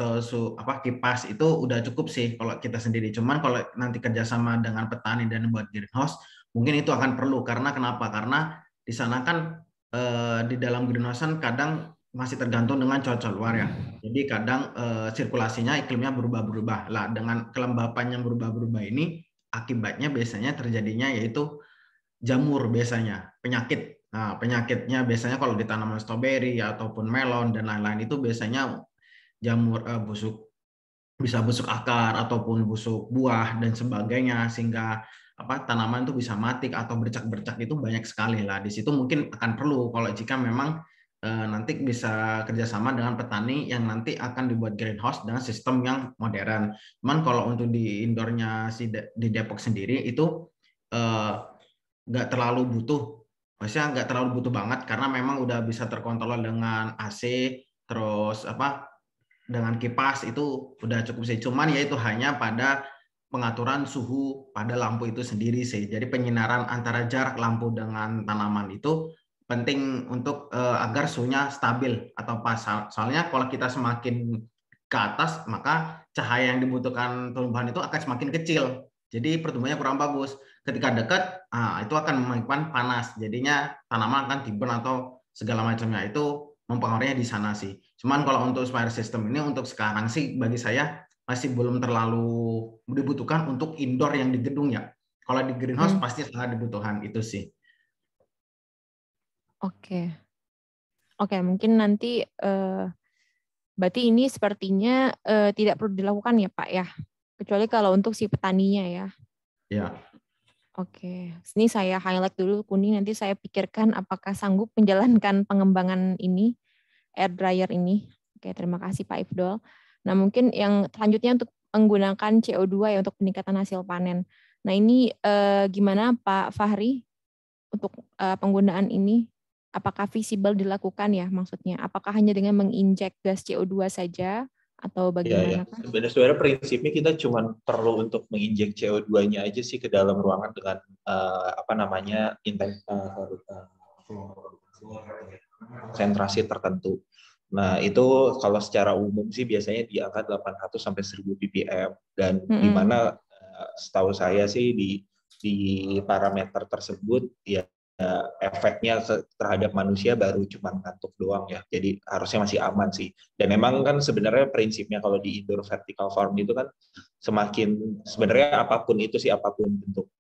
kipas itu udah cukup sih kalau kita sendiri. Cuman kalau nanti kerjasama dengan petani dan buat greenhouse, mungkin itu akan perlu. Karena kenapa? Karena di sana kan di dalam greenhouse kadang masih tergantung dengan cuaca luar ya. Jadi kadang sirkulasinya, iklimnya berubah-berubah. Lah dengan kelembapan yang berubah-berubah ini, akibatnya biasanya terjadinya yaitu jamur, biasanya penyakit. Nah, penyakitnya biasanya kalau di tanaman stroberi ataupun melon dan lain-lain itu biasanya jamur busuk, bisa busuk akar ataupun busuk buah dan sebagainya, sehingga tanaman itu bisa mati atau bercak-bercak, itu banyak sekali lah. Di situ mungkin akan perlu kalau jika memang nanti bisa kerjasama dengan petani yang nanti akan dibuat greenhouse dengan sistem yang modern. Cuman kalau untuk di indoornya di Depok sendiri itu nggak terlalu butuh, maksudnya nggak terlalu butuh banget karena memang udah bisa terkontrol dengan AC, terus dengan kipas itu udah cukup sih. Cuman ya itu hanya pada pengaturan suhu pada lampu itu sendiri sih. Jadi penyinaran antara jarak lampu dengan tanaman itu penting untuk agar suhunya stabil atau pas. Soalnya kalau kita semakin ke atas, maka cahaya yang dibutuhkan tumbuhan itu akan semakin kecil. Jadi pertumbuhannya kurang bagus. Ketika dekat, itu akan menyebabkan panas. Jadinya tanaman akan tiburn atau segala macamnya, itu mempengaruhinya di sana sih. Cuman kalau untuk fire system ini untuk sekarang sih bagi saya masih belum terlalu dibutuhkan untuk indoor yang di gedung ya. Kalau di greenhouse pasti sangat dibutuhkan itu sih. Oke, mungkin nanti berarti ini sepertinya tidak perlu dilakukan ya Pak ya, kecuali kalau untuk si petaninya ya. Ya. Oke, ini saya highlight dulu kuning, nanti saya pikirkan apakah sanggup menjalankan pengembangan ini, air dryer ini. Oke, terima kasih Pak Ifdol. Nah, mungkin yang selanjutnya untuk menggunakan CO2 ya untuk peningkatan hasil panen. Nah, ini gimana Pak Fahri untuk penggunaan ini? Apakah visible dilakukan ya maksudnya? Apakah hanya dengan menginjek gas CO2 saja atau Ya. bagaimana kah? Sebenarnya prinsipnya kita cuma perlu untuk menginjek CO2-nya aja sih ke dalam ruangan dengan konsentrasi tertentu. Nah, itu kalau secara umum sih biasanya di angka 800 sampai 1000 ppm, dan di mana setahu saya sih di parameter tersebut ya efeknya terhadap manusia baru cuma ngantuk doang ya. Jadi harusnya masih aman sih. Dan memang kan sebenarnya prinsipnya kalau di indoor vertical farm itu kan semakin sebenarnya apapun itu sih, apapun bentuk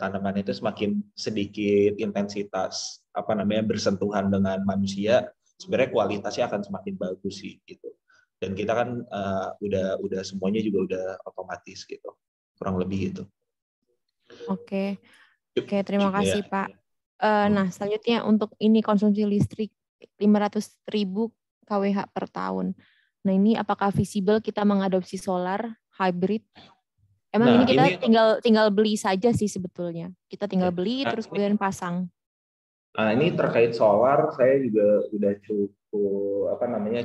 tanaman itu, semakin sedikit intensitas bersentuhan dengan manusia, sebenarnya kualitasnya akan semakin bagus sih gitu. Dan kita kan udah semuanya juga udah otomatis gitu. Kurang lebih gitu. Oke, terima kasih ya. Pak. Nah, selanjutnya untuk ini konsumsi listrik 500.000 kWh per tahun. Nah, ini apakah visible kita mengadopsi solar hybrid? Emang ini kita tinggal beli saja sih sebetulnya. Kita tinggal beli terus kemudian pasang. Nah, ini terkait solar, saya juga udah cukup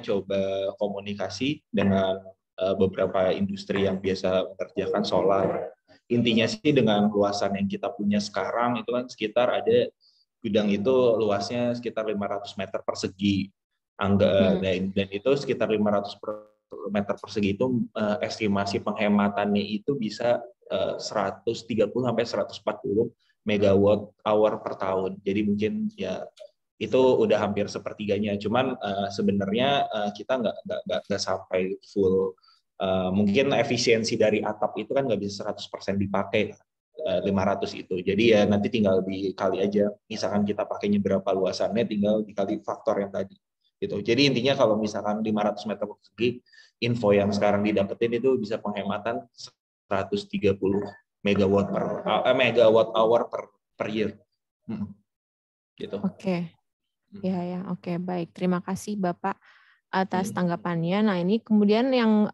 coba komunikasi dengan beberapa industri yang biasa mengerjakan solar. Intinya sih dengan luasan yang kita punya sekarang itu kan sekitar ada gudang itu luasnya sekitar 500 meter persegi. Dan itu sekitar 500 meter persegi itu estimasi penghematannya itu bisa 130 sampai 140 megawatt hour per tahun. Jadi mungkin ya itu udah hampir sepertiganya. Cuman sebenarnya kita nggak sampai full. Mungkin efisiensi dari atap itu kan nggak bisa 100% dipakai 500 itu. Jadi ya nanti tinggal dikali aja. Misalkan kita pakainya berapa luasannya, tinggal dikali faktor yang tadi. Gitu. Jadi intinya kalau misalkan 500 meter persegi, info yang sekarang didapetin itu bisa penghematan 130 megawatt hour per year. Gitu. Oke. Ya, oke, baik. Terima kasih Bapak atas tanggapannya. Nah, ini kemudian yang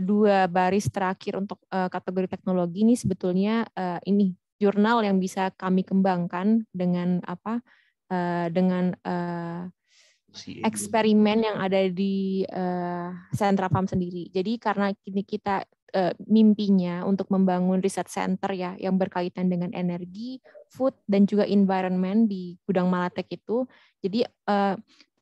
dua baris terakhir untuk kategori teknologi ini sebetulnya ini jurnal yang bisa kami kembangkan dengan dengan eksperimen yang ada di Sentra Farm sendiri. Jadi karena kini kita mimpinya untuk membangun riset center ya yang berkaitan dengan energi, food dan juga environment di Gudang Malatek itu. Jadi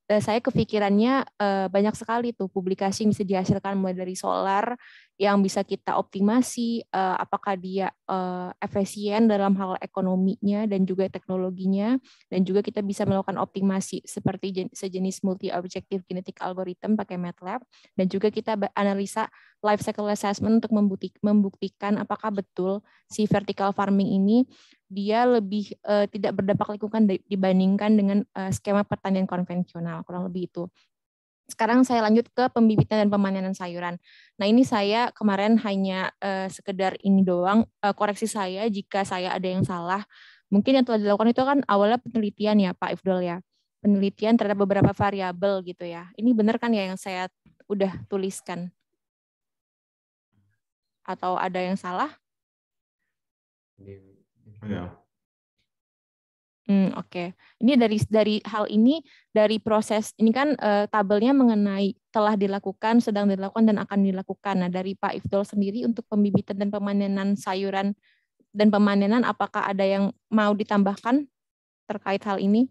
saya kepikirannya banyak sekali tuh publikasi yang bisa dihasilkan mulai dari solar yang bisa kita optimasi, apakah dia efisien dalam hal ekonominya dan juga teknologinya, dan juga kita bisa melakukan optimasi seperti sejenis multi-objective kinetic algorithm pakai MATLAB, dan juga kita analisa life cycle assessment untuk membuktikan apakah betul si vertical farming ini dia lebih tidak berdampak lingkungan dibandingkan dengan skema pertanian konvensional, kurang lebih itu. Sekarang saya lanjut ke pembibitan dan pemanenan sayuran. Nah, ini saya kemarin hanya sekedar ini doang, koreksi saya jika saya ada yang salah. Mungkin yang telah dilakukan itu kan awalnya penelitian ya Pak Ifdol ya. Penelitian terhadap beberapa variabel gitu ya. Ini benar kan ya yang saya udah tuliskan? Atau ada yang salah? Ya. Oke. Ini dari hal ini, dari proses ini kan tabelnya mengenai telah dilakukan, sedang dilakukan, dan akan dilakukan. Nah, dari Pak Ifdol sendiri untuk pembibitan dan pemanenan sayuran dan pemanenan, apakah ada yang mau ditambahkan terkait hal ini?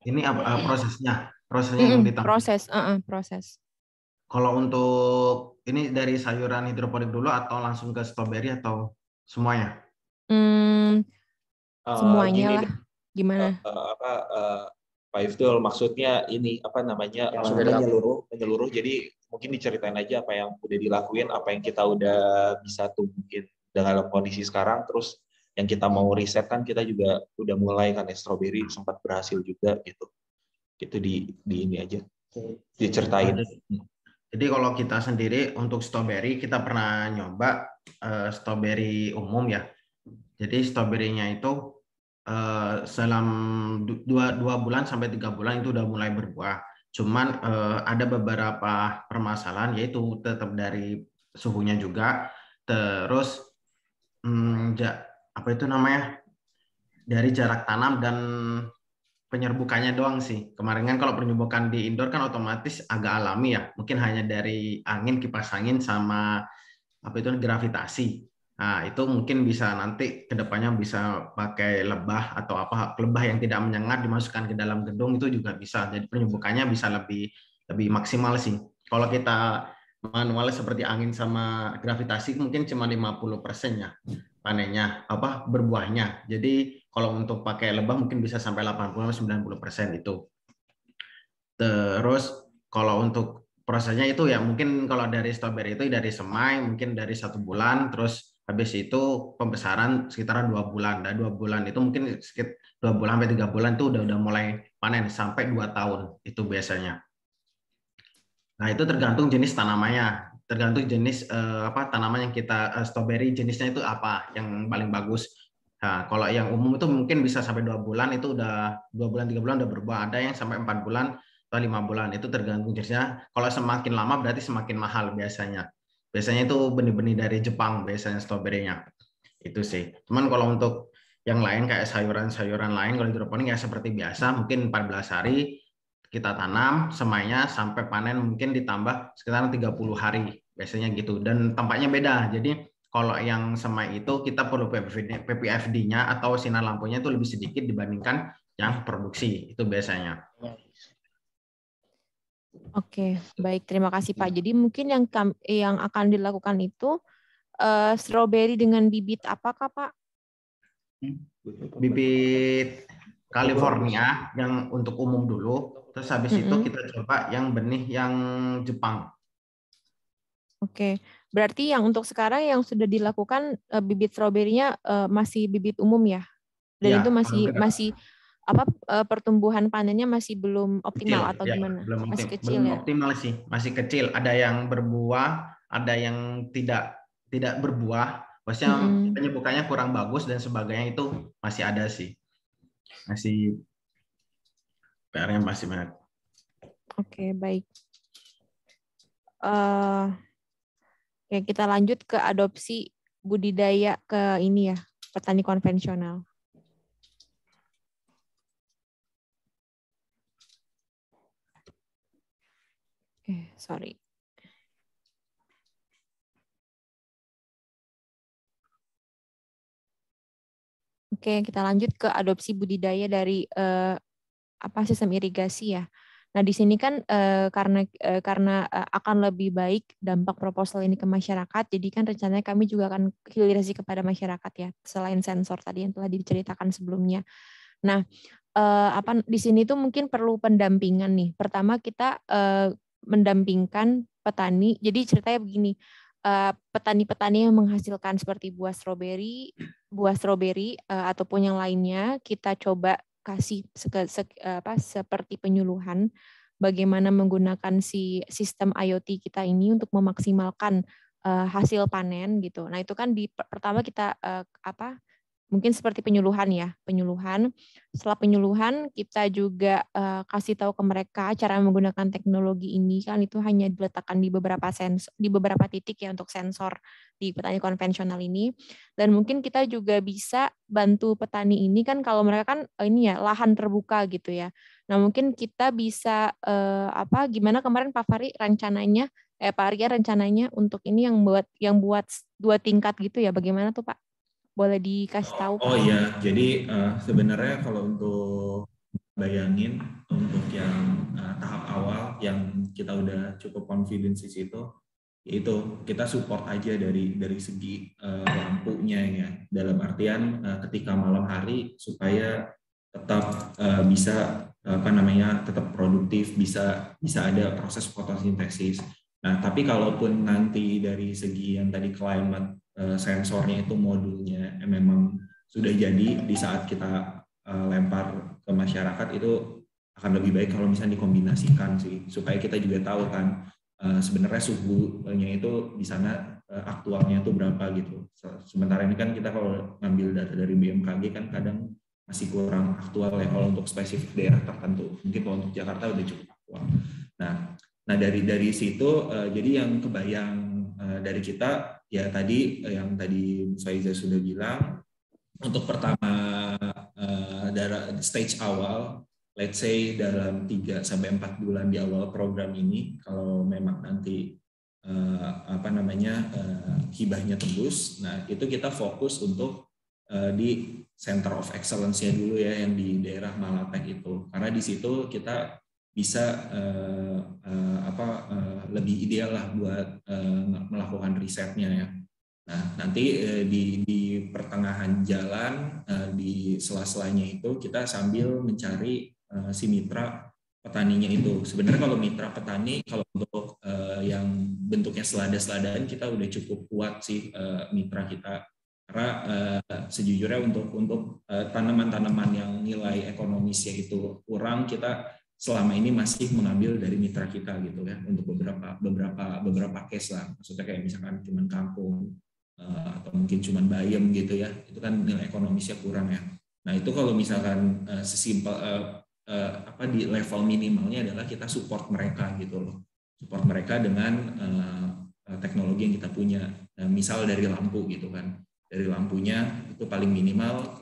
Ini prosesnya yang ditambahkan. Proses. Kalau untuk ini dari sayuran hidroponik dulu atau langsung ke stroberi atau semuanya? Semuanya lah. Gimana? Pak Ifdol, maksudnya ini menyeluruh. Jadi mungkin diceritain aja apa yang udah dilakuin, apa yang kita udah bisa tumbuhin dalam kondisi sekarang. Terus yang kita mau riset kan kita juga udah mulai kan ya, stroberi sempat berhasil juga gitu. Itu di ini aja diceritain. Jadi kalau kita sendiri untuk stroberi kita pernah nyoba stroberi umum ya. Jadi stroberinya itu selang 2 bulan sampai 3 bulan itu udah mulai berbuah. Cuman ada beberapa permasalahan, yaitu tetap dari suhunya juga. Terus apa itu namanya? dari jarak tanam dan penyerbukannya doang sih. Kemarin kan kalau penyerbukan di indoor kan otomatis agak alami ya. Mungkin hanya dari angin, kipas angin sama apa itu gravitasi. Nah, itu mungkin bisa nanti kedepannya bisa pakai lebah atau apa lebah yang tidak menyengat dimasukkan ke dalam gedung itu juga bisa. Jadi penyerbukannya bisa lebih maksimal sih. Kalau kita manual seperti angin sama gravitasi mungkin cuma 50% ya panennya apa berbuahnya. Jadi kalau untuk pakai lebah mungkin bisa sampai 80-90% itu. Terus kalau untuk prosesnya itu ya mungkin kalau dari strawberry itu dari semai mungkin dari 1 bulan, terus habis itu pembesaran sekitaran 2 bulan. Dan 2 bulan itu mungkin sekitar 2 bulan sampai 3 bulan itu udah mulai panen sampai 2 tahun itu biasanya. Nah itu tergantung jenis tanamannya, tergantung jenis tanaman yang kita strawberry jenisnya itu apa yang paling bagus. Nah, kalau yang umum itu mungkin bisa sampai 2 bulan itu udah 2 bulan 3 bulan udah berbuah. Ada yang sampai 4 bulan atau 5 bulan itu tergantung jenisnya. Kalau semakin lama berarti semakin mahal biasanya. Biasanya itu benih-benih dari Jepang biasanya stroberinya. Itu sih. Cuman kalau untuk yang lain kayak sayuran-sayuran lain kalau hidroponik ya seperti biasa mungkin 14 hari kita tanam semainya sampai panen mungkin ditambah sekitar 30 hari biasanya gitu dan tampaknya beda. Jadi kalau yang semai itu kita perlu PPFD-nya atau sinar lampunya itu lebih sedikit dibandingkan yang produksi itu biasanya. Oke, baik, terima kasih Pak. Jadi mungkin yang akan dilakukan itu strawberry dengan bibit apakah Pak? Bibit California yang untuk umum dulu, terus habis itu kita coba yang benih yang Jepang. Oke, berarti yang untuk sekarang yang sudah dilakukan bibit stroberinya masih bibit umum ya? Dan ya, itu masih apa pertumbuhan panennya masih belum optimal kecil, atau gimana? Masih kecil belum ya? Optimal sih, masih kecil. Ada yang berbuah, ada yang tidak berbuah. Maksudnya penyerbukannya kurang bagus dan sebagainya itu masih ada sih. Masih PR-nya masih banyak. Oke, baik. Ya, kita lanjut ke adopsi budidaya ke ini ya, petani konvensional. Sorry. Oke, kita lanjut ke adopsi budidaya dari sistem irigasi ya. Nah, di sini kan karena akan lebih baik dampak proposal ini ke masyarakat, jadi kan rencananya kami juga akan hilirisasi kepada masyarakat ya, selain sensor tadi yang telah diceritakan sebelumnya. Nah, di sini tuh mungkin perlu pendampingan nih. Pertama kita mendampingkan petani. Jadi ceritanya begini, petani-petani yang menghasilkan seperti buah stroberi ataupun yang lainnya, kita coba kasih seperti penyuluhan bagaimana menggunakan si sistem IoT kita ini untuk memaksimalkan hasil panen gitu. Nah, itu kan pertama kita mungkin seperti penyuluhan ya, penyuluhan. Setelah penyuluhan kita juga kasih tahu ke mereka cara menggunakan teknologi ini kan itu hanya diletakkan di beberapa titik ya untuk sensor di petani konvensional ini. Dan mungkin kita juga bisa bantu petani ini kan kalau mereka kan ini ya lahan terbuka gitu ya. Nah, mungkin kita bisa gimana kemarin Pak Fahri rencananya Pak Arya rencananya untuk ini yang buat 2 tingkat gitu ya. Bagaimana tuh Pak? Boleh dikasih tahu? Oh iya, jadi sebenarnya kalau untuk bayangin untuk yang tahap awal yang kita udah cukup confidence di situ, itu kita support aja dari segi lampunya ya. Dalam artian ketika malam hari supaya tetap bisa tetap produktif, bisa ada proses fotosintesis. Nah, tapi kalaupun nanti dari segi yang tadi climate sensornya itu modulnya memang sudah jadi di saat kita lempar ke masyarakat itu akan lebih baik kalau misalnya dikombinasikan sih supaya kita juga tahu kan sebenarnya suhunya itu di sana aktualnya itu berapa gitu. Sementara ini kan kita kalau ngambil data dari BMKG kan kadang masih kurang aktual ya kalau untuk spesifik daerah tertentu. Mungkin kalau untuk Jakarta udah cukup aktual. Nah dari situ jadi yang kebayang dari kita ya tadi yang tadi Faiza sudah bilang untuk pertama stage awal, let's say dalam 3-4 bulan di awal program ini, kalau memang nanti hibahnya tembus, nah itu kita fokus untuk di Center of Excellence-nya dulu ya, yang di daerah Malatek itu, karena di situ kita bisa lebih ideal lah buat melakukan risetnya ya. Nah nanti di pertengahan jalan, di sela-selanya itu kita sambil mencari si mitra petaninya itu. Sebenarnya kalau mitra petani, kalau untuk yang bentuknya selada-seladaan kita udah cukup kuat sih mitra kita. Karena sejujurnya untuk tanaman-tanaman yang nilai ekonomisnya itu kurang, kita selama ini masih mengambil dari mitra kita gitu ya, untuk beberapa case lah. Maksudnya kayak misalkan cuman kangkung atau mungkin cuman bayam gitu ya, itu kan nilai ekonomisnya kurang ya. Nah itu kalau misalkan sesimpel di level minimalnya adalah kita support mereka gitu loh, support mereka dengan teknologi yang kita punya. Nah, misal dari lampu gitu kan, dari lampunya itu paling minimal.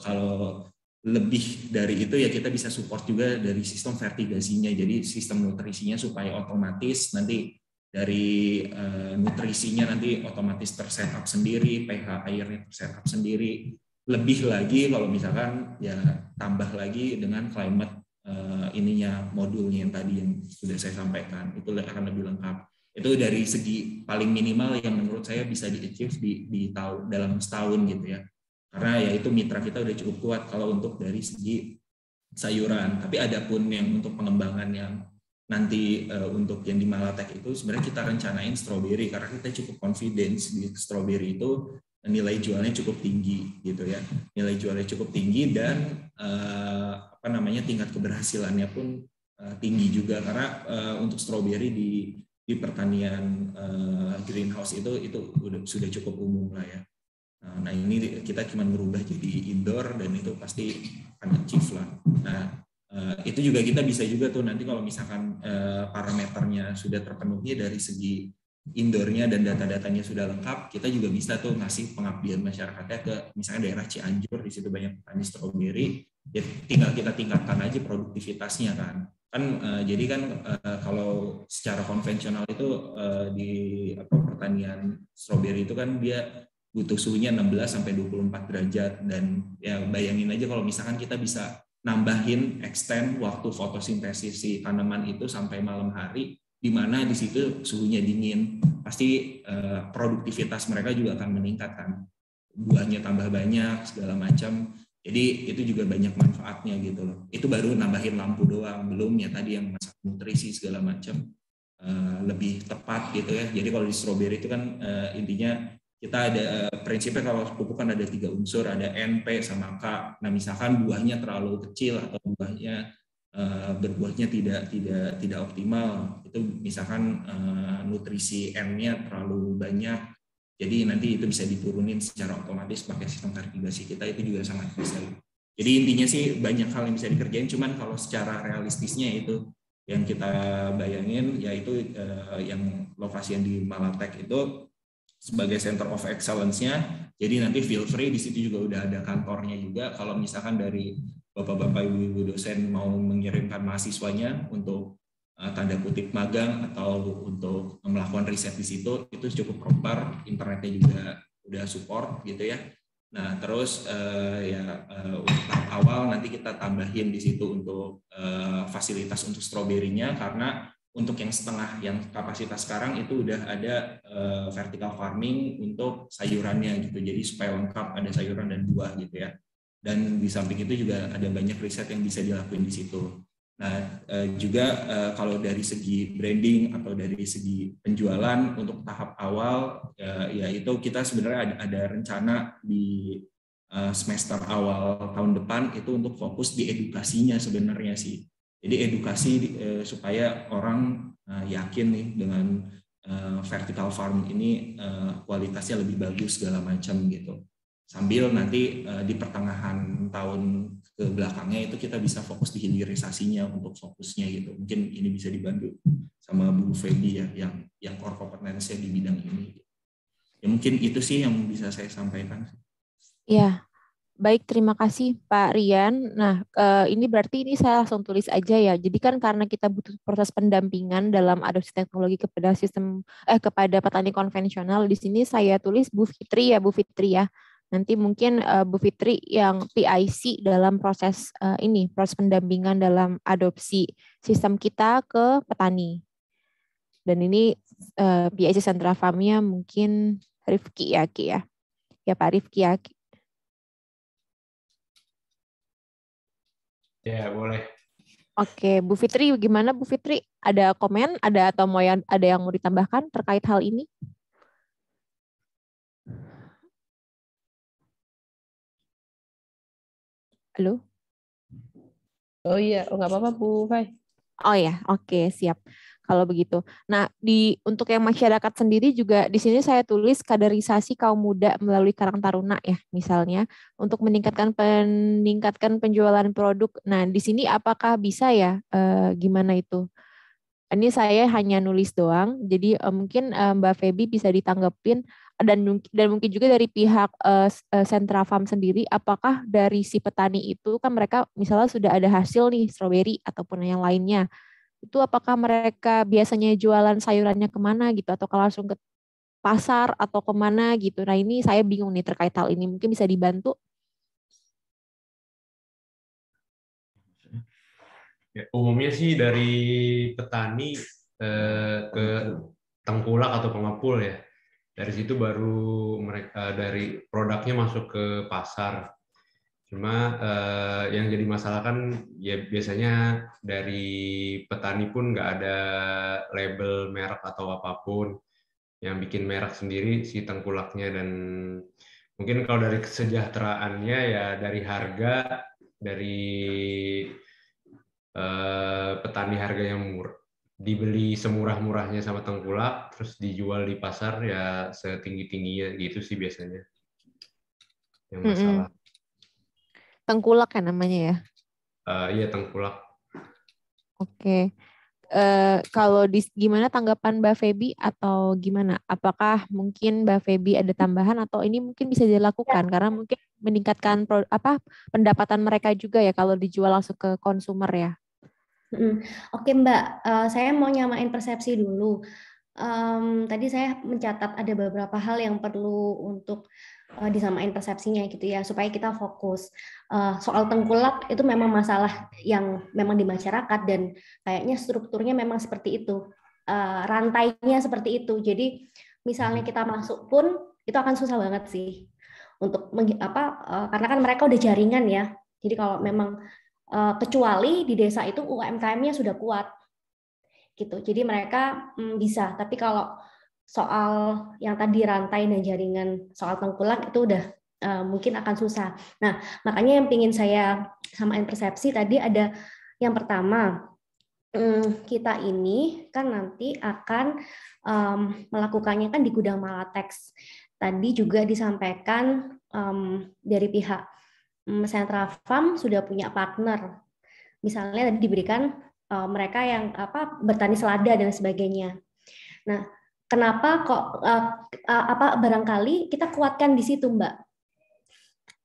Kalau lebih dari itu ya kita bisa support juga dari sistem vertigasinya, jadi sistem nutrisinya supaya otomatis nanti dari nutrisinya nanti otomatis tersetup sendiri, pH airnya tersetup sendiri. Lebih lagi kalau misalkan ya tambah lagi dengan climate modulnya yang tadi yang sudah saya sampaikan, itu akan lebih lengkap. Itu dari segi paling minimal yang menurut saya bisa di-achieve dalam setahun gitu ya. Karena ya itu mitra kita udah cukup kuat kalau untuk dari segi sayuran. Tapi adapun yang untuk pengembangan yang nanti untuk yang di Malatek itu sebenarnya kita rencanain strawberry, karena kita cukup confidence di strawberry itu nilai jualnya cukup tinggi gitu ya. Nilai jualnya cukup tinggi dan tingkat keberhasilannya pun tinggi juga, karena untuk strawberry di pertanian greenhouse itu sudah cukup umum lah ya. Nah ini kita cuma merubah jadi indoor dan itu pasti akan achieve lah. Nah itu juga kita bisa juga tuh nanti kalau misalkan parameternya sudah terpenuhi dari segi indoornya dan data-datanya sudah lengkap, kita juga bisa tuh ngasih pengabdian masyarakatnya ke misalnya daerah Cianjur, di situ banyak petani stroberi, ya tinggal kita tingkatkan aja produktivitasnya kan. Jadi kan kalau secara konvensional itu di pertanian stroberi itu kan dia butuh suhunya 16 sampai 24 derajat, dan ya bayangin aja kalau misalkan kita bisa nambahin extend waktu fotosintesis si tanaman itu sampai malam hari, di mana di situ suhunya dingin, pasti produktivitas mereka juga akan meningkat kan, buahnya tambah banyak segala macam. Jadi itu juga banyak manfaatnya gitu loh. Itu baru nambahin lampu doang, belum ya tadi yang masak nutrisi segala macam lebih tepat gitu ya. Jadi kalau di strawberry itu kan intinya kita ada prinsipnya kalau pupuk kan ada 3 unsur, ada N, P, sama K. Nah misalkan buahnya terlalu kecil atau buahnya berbuahnya tidak optimal, itu misalkan nutrisi N-nya terlalu banyak, jadi nanti itu bisa diturunin secara otomatis pakai sistem vertigasi kita, itu juga sangat bisa. Jadi intinya sih banyak hal yang bisa dikerjain, cuman kalau secara realistisnya itu yang kita bayangin yaitu yang lokasi yang di Malatek itu sebagai center of excellence-nya. Jadi nanti feel free, di situ juga udah ada kantornya juga. Kalau misalkan dari Bapak-bapak Ibu dosen mau mengirimkan mahasiswanya untuk tanda kutip magang atau untuk melakukan riset di situ, itu cukup proper, internetnya juga udah support gitu ya. Nah terus untuk tahap awal nanti kita tambahin di situ untuk fasilitas untuk stroberinya, karena untuk yang setengah yang kapasitas sekarang itu udah ada vertical farming untuk sayurannya gitu, jadi supaya lengkap ada sayuran dan buah gitu ya. Dan di samping itu juga ada banyak riset yang bisa dilakuin di situ. Nah juga kalau dari segi branding atau dari segi penjualan untuk tahap awal ya itu kita sebenarnya ada rencana di semester awal tahun depan itu untuk fokus di edukasinya sebenarnya sih. Jadi edukasi supaya orang yakin nih dengan vertical farm ini kualitasnya lebih bagus segala macam gitu. Sambil nanti di pertengahan tahun ke belakangnya itu kita bisa fokus di hilirisasinya untuk fokusnya gitu. Mungkin ini bisa dibantu sama Bu Feby ya yang core competence-nya di bidang ini. Ya mungkin itu sih yang bisa saya sampaikan. Ya. Baik, terima kasih Pak Rian. Nah, ini berarti ini saya langsung tulis aja ya. Jadi kan karena kita butuh proses pendampingan dalam adopsi teknologi kepada kepada petani konvensional, di sini saya tulis Bu Fitri ya, Bu Fitri ya. Nanti mungkin Bu Fitri yang PIC dalam proses proses pendampingan dalam adopsi sistem kita ke petani. Dan ini PIC Sentra Farm-nya mungkin Rifki ya, Ki ya. Ya Pak Rifki ya. Ya, boleh. Oke, Bu Fitri, gimana Bu Fitri? Ada komen, ada yang mau ditambahkan terkait hal ini? Halo? Oh iya, nggak apa-apa Bu Fai. Oh ya, oke, siap. Kalau begitu. Nah, untuk yang masyarakat sendiri juga di sini saya tulis kaderisasi kaum muda melalui Karang Taruna ya, misalnya untuk meningkatkan penjualan produk. Nah, di sini apakah bisa ya? Gimana itu? Ini saya hanya nulis doang, jadi mungkin Mbak Feby bisa ditanggepin dan mungkin juga dari pihak Sentra Farm sendiri, apakah dari si petani itu kan mereka misalnya sudah ada hasil nih stroberi ataupun yang lainnya, itu apakah mereka biasanya jualan sayurannya kemana gitu atau langsung ke pasar atau kemana gitu. Nah ini saya bingung nih terkait hal ini, mungkin bisa dibantu. Ya, umumnya sih dari petani ke tengkulak atau pengepul ya. Dari situ baru mereka dari produknya masuk ke pasar. Cuma yang jadi masalah kan ya biasanya dari petani pun nggak ada label merek atau apapun. Yang bikin merek sendiri si tengkulaknya, dan mungkin kalau dari kesejahteraannya ya dari harga, dari petani harga yang murah, dibeli semurah-murahnya sama tengkulak, terus dijual di pasar ya setinggi-tingginya gitu sih biasanya yang masalah. Tengkulak kan namanya ya? Iya, tengkulak. Oke. Kalau gimana tanggapan Mbak Feby atau gimana? Apakah mungkin Mbak Feby ada tambahan atau ini mungkin bisa dilakukan karena mungkin meningkatkan pendapatan mereka juga ya kalau dijual langsung ke konsumer ya? Oke Mbak, saya mau nyamain persepsi dulu. Tadi saya mencatat ada beberapa hal yang perlu untuk disamain persepsinya gitu ya, supaya kita fokus. Soal tengkulak itu memang masalah yang memang di masyarakat dan kayaknya strukturnya memang seperti itu, rantainya seperti itu. Jadi misalnya kita masuk pun itu akan susah banget sih untuk karena kan mereka udah jaringan ya. Jadi kalau memang kecuali di desa itu UMKM-nya sudah kuat gitu. Jadi mereka bisa, tapi kalau soal yang tadi rantai dan jaringan soal tengkulak itu udah mungkin akan susah. Nah, makanya yang ingin saya samain persepsi tadi ada yang pertama, kita ini kan nanti akan melakukannya kan di gudang Malatex. Tadi juga disampaikan dari pihak Sentra Farm sudah punya partner. Misalnya tadi diberikan mereka yang bertani selada dan sebagainya. Nah, kenapa kok barangkali kita kuatkan di situ, Mbak?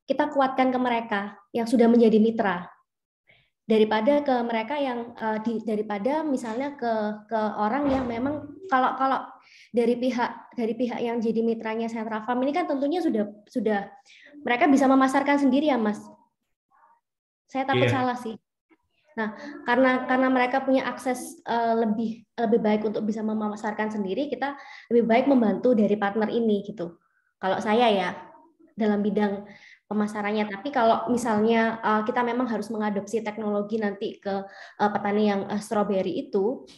Kita kuatkan ke mereka yang sudah menjadi mitra daripada ke mereka yang daripada misalnya ke orang yang memang kalau dari pihak yang jadi mitranya Sentra Farm ini kan tentunya sudah mereka bisa memasarkan sendiri ya, Mas. Saya takut salah sih. Nah, karena mereka punya akses lebih baik untuk bisa memasarkan sendiri, kita lebih baik membantu dari partner ini gitu. Kalau saya ya dalam bidang pemasarannya. Tapi kalau misalnya kita memang harus mengadopsi teknologi nanti ke petani yang stroberi itu,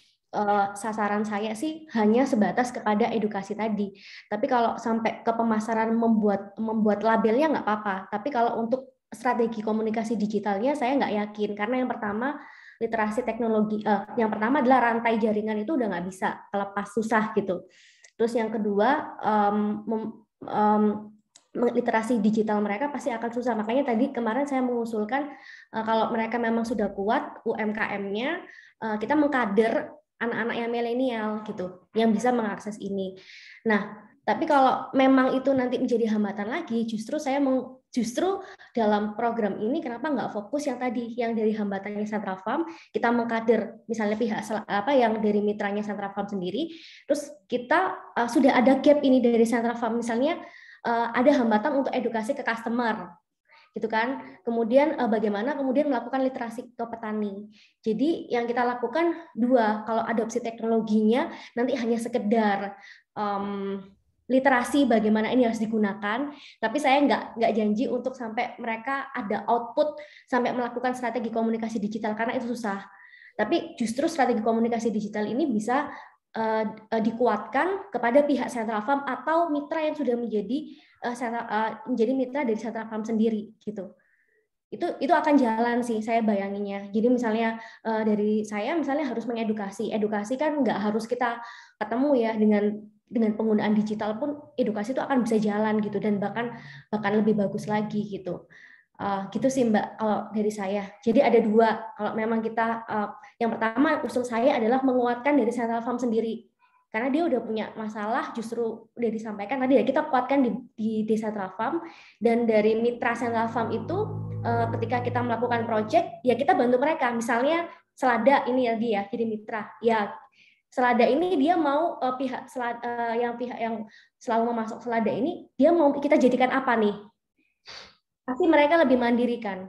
sasaran saya sih hanya sebatas kepada edukasi tadi. Tapi kalau sampai ke pemasaran membuat labelnya nggak apa-apa. Tapi kalau untuk strategi komunikasi digitalnya saya nggak yakin, karena yang pertama literasi teknologi, yang pertama adalah rantai jaringan itu udah nggak bisa kelepas, susah gitu. Terus yang kedua literasi digital mereka pasti akan susah. Makanya tadi kemarin saya mengusulkan kalau mereka memang sudah kuat UMKM-nya, kita mengkader anak-anak yang milenial gitu, yang bisa mengakses ini. Nah, Tapi kalau memang itu nanti menjadi hambatan lagi, justru dalam program ini kenapa nggak fokus yang tadi, yang dari hambatannya Central Farm, kita mengkader misalnya pihak yang dari mitranya Central Farm sendiri, terus kita sudah ada gap ini dari Central Farm, misalnya ada hambatan untuk edukasi ke customer, gitu kan. Kemudian bagaimana kemudian melakukan literasi ke petani. Jadi yang kita lakukan dua, kalau adopsi teknologinya nanti hanya sekedar literasi bagaimana ini harus digunakan, tapi saya nggak janji untuk sampai mereka ada output sampai melakukan strategi komunikasi digital karena itu susah. Tapi justru strategi komunikasi digital ini bisa dikuatkan kepada pihak Central Farm atau mitra yang sudah menjadi mitra dari Central Farm sendiri gitu. Itu akan jalan sih saya bayanginnya. Jadi misalnya dari saya misalnya harus mengedukasi. Edukasi kan nggak harus kita ketemu ya dengan penggunaan digital pun edukasi itu akan bisa jalan gitu dan bahkan lebih bagus lagi gitu. Gitu sih Mbak kalau dari saya. Jadi ada dua. Kalau memang kita yang pertama usul saya adalah menguatkan dari Central Farm sendiri. Karena dia udah punya masalah, justru udah disampaikan tadi ya, kita kuatkan di Central Farm, dan dari mitra Central Farm itu ketika kita melakukan project ya kita bantu mereka. Misalnya Selada ini ya dia jadi mitra ya, Selada ini dia mau pihak yang selalu memasok selada ini dia mau kita jadikan apa nih, pasti mereka lebih mandiri kan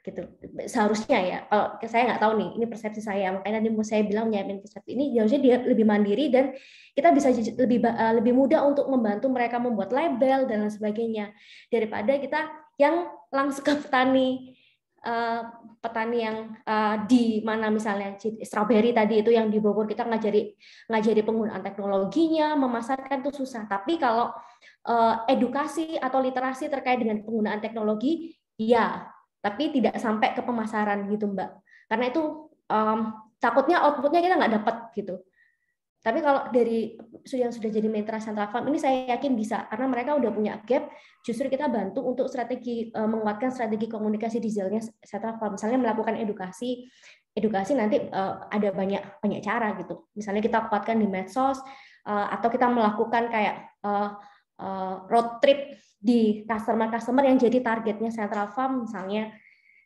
gitu seharusnya ya. Kalau saya nggak tahu nih, ini persepsi saya, makanya nanti mau saya bilang nyiapin persepsi ini harusnya dia lebih mandiri dan kita bisa lebih mudah untuk membantu mereka membuat label dan lain sebagainya daripada kita yang langsung ke petani yang di mana misalnya strawberry tadi itu yang di Bogor, kita ngajari penggunaan teknologinya, memasarkan itu susah. Tapi kalau edukasi atau literasi terkait dengan penggunaan teknologi ya, tapi tidak sampai ke pemasaran gitu Mbak, karena itu takutnya outputnya kita nggak dapat gitu. Tapi kalau dari yang sudah jadi mitra Central Farm ini saya yakin bisa, karena mereka udah punya gap, justru kita bantu untuk menguatkan strategi komunikasi digitalnya Central Farm, misalnya melakukan edukasi nanti ada banyak cara gitu, misalnya kita kuatkan di medsos atau kita melakukan kayak road trip di customer yang jadi targetnya Central Farm misalnya.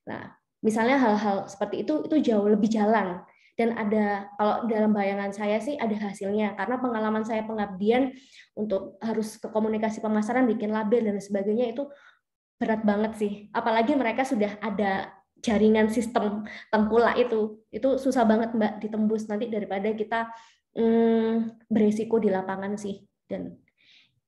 Nah, misalnya hal-hal seperti itu jauh lebih jalan, dan ada, kalau dalam bayangan saya sih ada hasilnya, karena pengalaman saya pengabdian untuk harus ke komunikasi pemasaran, bikin label dan sebagainya itu berat banget sih. Apalagi mereka sudah ada jaringan sistem tengkulak itu susah banget Mbak ditembus nanti daripada kita beresiko di lapangan sih. Dan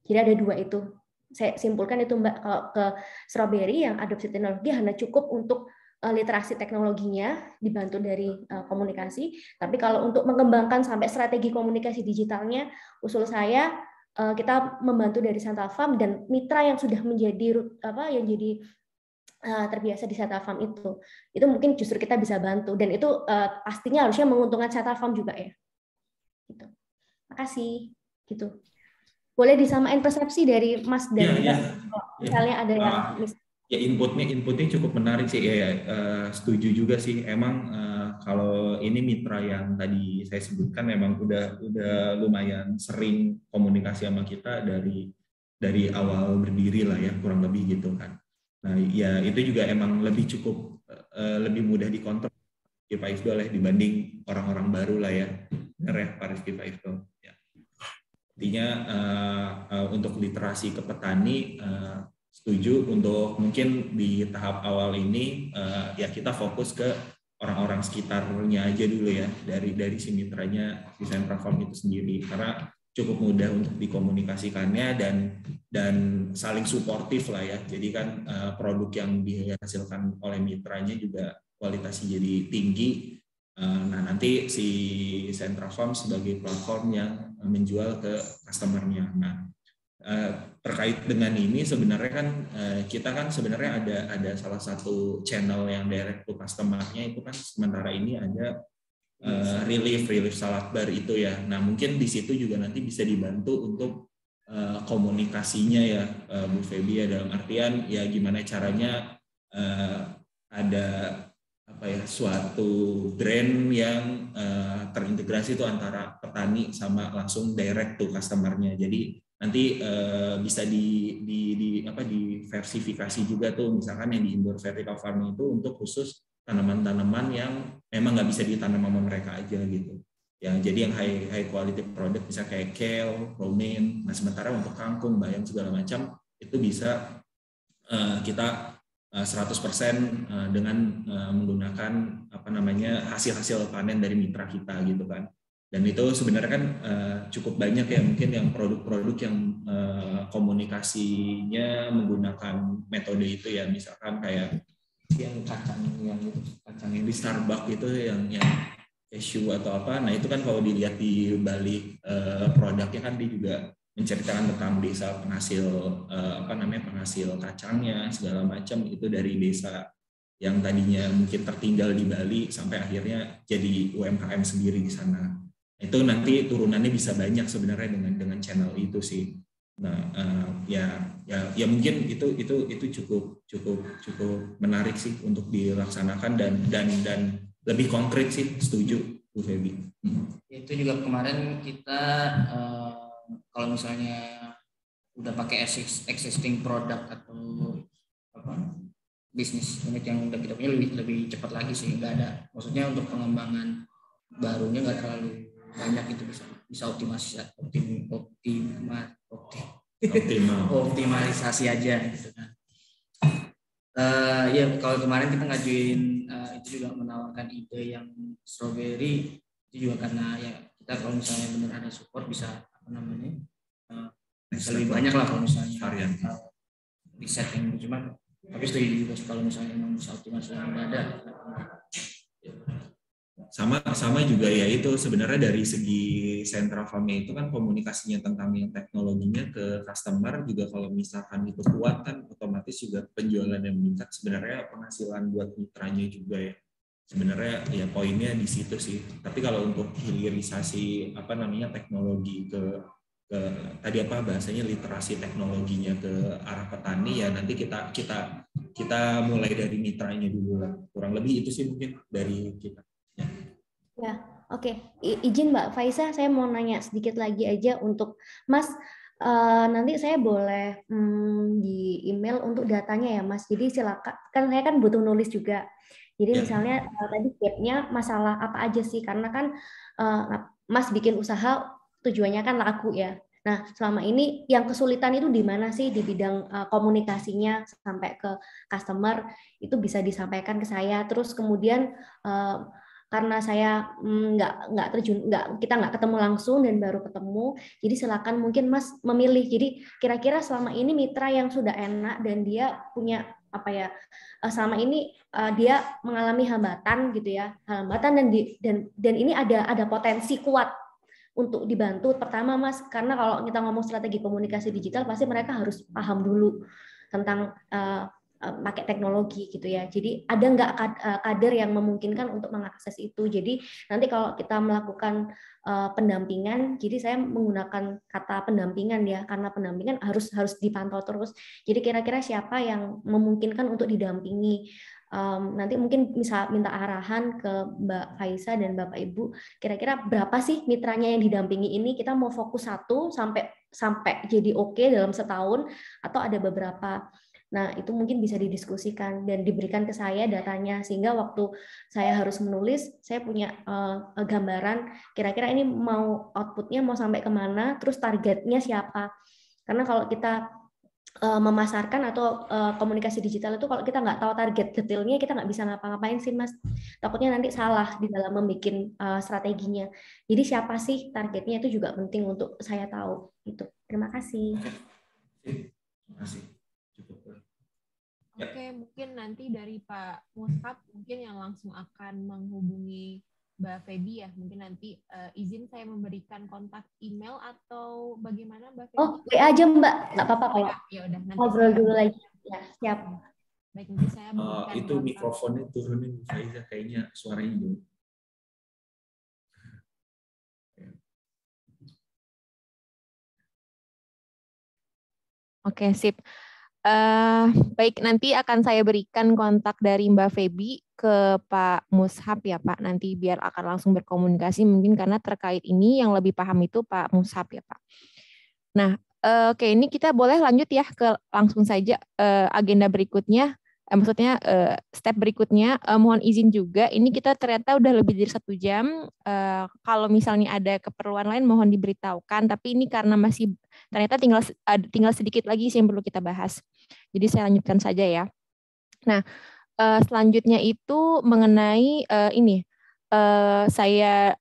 jadi ada dua itu. Saya simpulkan itu Mbak, kalau ke strawberry yang adopsi teknologi hanya cukup untuk literasi teknologinya dibantu dari komunikasi, tapi kalau untuk mengembangkan sampai strategi komunikasi digitalnya, usul saya kita membantu dari Central Farm dan mitra yang sudah menjadi terbiasa di Central Farm itu mungkin justru kita bisa bantu, dan itu pastinya harusnya menguntungkan Central Farm juga ya. Gitu. Makasih. Gitu. Boleh disamain persepsi dari Mas dan misalnya ada yang ya inputnya cukup menarik sih ya, setuju juga sih. Emang kalau ini mitra yang tadi saya sebutkan memang udah lumayan sering komunikasi sama kita dari awal berdiri lah ya, kurang lebih gitu kan. Nah ya itu juga emang lebih mudah dikontrol di Pak Ifdol ya dibanding orang-orang baru lah ya, benar ya Pak Rizky Pak Ifdol. Ya. Intinya untuk literasi ke petani setuju, untuk mungkin di tahap awal ini ya kita fokus ke orang-orang sekitarnya aja dulu ya, dari si mitranya si Central Farm itu sendiri, karena cukup mudah untuk dikomunikasikannya dan saling suportif lah ya. Jadi kan produk yang dihasilkan oleh mitranya juga kualitasnya jadi tinggi. Nah nanti si Central Farm sebagai platform yang menjual ke customer-nya. Nah terkait dengan ini sebenarnya kan kita kan sebenarnya ada salah satu channel yang direct to customer-nya itu kan sementara ini ada relief salad bar itu ya. Nah mungkin di situ juga nanti bisa dibantu untuk komunikasinya ya Bu Feby ya, dalam artian ya gimana caranya ada apa ya, suatu brand yang terintegrasi itu antara petani sama langsung direct to customer-nya. Jadi nanti bisa diversifikasi juga tuh, misalkan yang di indoor vertical farming itu untuk khusus tanaman-tanaman yang memang nggak bisa ditanam sama mereka aja gitu. Ya, jadi yang high quality product bisa kayak kale, romaine. Nah, sementara untuk kangkung, bayam segala macam itu bisa kita 100% dengan menggunakan hasil-hasil panen dari mitra kita gitu kan. Dan itu sebenarnya kan cukup banyak ya mungkin yang produk-produk yang komunikasinya menggunakan metode itu ya, misalkan kayak yang kacang yang di Starbucks itu yang cashew atau apa. Nah itu kan kalau dilihat di balik produknya kan dia juga menceritakan tentang desa penghasil penghasil kacangnya segala macam, itu dari desa yang tadinya mungkin tertinggal di Bali sampai akhirnya jadi UMKM sendiri di sana. Itu nanti turunannya bisa banyak sebenarnya dengan channel itu sih. Nah ya mungkin itu cukup menarik sih untuk dilaksanakan dan lebih konkret sih, setuju Bu Febi. Itu juga kemarin kita kalau misalnya udah pakai existing product atau bisnis unit yang udah kita punya lebih cepat lagi sih, nggak ada, maksudnya untuk pengembangan barunya nggak terlalu banyak, itu bisa optimalisasi aja gitu kan. Ya kalau kemarin kita ngajuin itu juga menawarkan ide yang strawberry itu juga karena ya kita kalau misalnya benar ada support bisa bisa lebih banyak lah kalau misalnya varian di setting, cuma tapi setuju juga kalau misalnya memang bisa optimasi yang ada. Sama juga ya, itu sebenarnya dari segi sentra farming itu kan komunikasinya tentang yang teknologinya ke customer juga, kalau misalkan itu kuat kan otomatis juga penjualan yang meningkat, sebenarnya penghasilan buat mitranya juga ya. Sebenarnya ya poinnya di situ sih. Tapi kalau untuk hilirisasi teknologi ke tadi bahasanya literasi teknologinya ke arah petani, ya nanti kita mulai dari mitranya dulu lah. Kurang lebih itu sih mungkin dari kita. Ya, oke. Izin Mbak Faiza, saya mau nanya sedikit lagi aja untuk Mas. Nanti saya boleh di email untuk datanya ya Mas. Jadi silakan, kan saya kan butuh nulis juga. Jadi misalnya tadi gap-nya masalah apa aja sih? Karena kan Mas bikin usaha tujuannya kan laku ya. Nah, selama ini yang kesulitan itu di mana sih di bidang komunikasinya sampai ke customer, itu bisa disampaikan ke saya. Terus kemudian karena saya kita nggak ketemu langsung dan baru ketemu, jadi silakan mungkin Mas memilih. Jadi kira-kira selama ini mitra yang sudah enak dan dia punya selama ini dia mengalami hambatan gitu ya, hambatan dan ini ada potensi kuat untuk dibantu. Pertama Mas, karena kalau kita ngomong strategi komunikasi digital pasti mereka harus paham dulu tentang pakai teknologi gitu ya. Jadi ada nggak kader yang memungkinkan untuk mengakses itu. Jadi nanti kalau kita melakukan pendampingan, jadi saya menggunakan kata pendampingan ya, karena pendampingan harus dipantau terus. Jadi kira-kira siapa yang memungkinkan untuk didampingi. Nanti mungkin bisa minta arahan ke Mbak Faiza dan Bapak Ibu, kira-kira berapa sih mitranya yang didampingi ini, kita mau fokus satu sampai jadi oke dalam setahun, atau ada beberapa. Nah, itu mungkin bisa didiskusikan dan diberikan ke saya datanya, sehingga waktu saya harus menulis, saya punya gambaran kira-kira ini mau outputnya mau sampai kemana, terus targetnya siapa. Karena kalau kita memasarkan atau komunikasi digital itu, kalau kita nggak tahu target detailnya, kita nggak bisa ngapa-ngapain sih Mas. Takutnya nanti salah di dalam membuat strateginya. Jadi siapa sih targetnya itu juga penting untuk saya tahu. Gitu. Terima kasih. Terima kasih. Oke, mungkin nanti dari Pak Mushab mungkin yang langsung akan menghubungi Mbak Febi ya. Mungkin nanti izin saya memberikan kontak email atau bagaimana Mbak Febi? Oh, WA aja Mbak, nggak apa-apa kalau ya udah, nanti ngobrol dulu lagi. Ya, siap. Baik, nanti saya berikan itu kontak. Mikrofonnya turunin Faiza, kayaknya suaranya dulu. Oke, sip. Baik, nanti akan saya berikan kontak dari Mbak Febi ke Pak Mushab ya Pak, nanti biar akan langsung berkomunikasi, mungkin karena terkait ini yang lebih paham itu Pak Mushab ya Pak. Nah, Oke, ini kita boleh lanjut ya ke langsung saja agenda berikutnya. Maksudnya step berikutnya, mohon izin juga. Ini kita ternyata udah lebih dari 1 jam. Kalau misalnya ada keperluan lain, mohon diberitahukan. Tapi ini karena masih ternyata tinggal sedikit lagi sih yang perlu kita bahas. Jadi saya lanjutkan saja ya. Nah, selanjutnya itu mengenai ini. Saya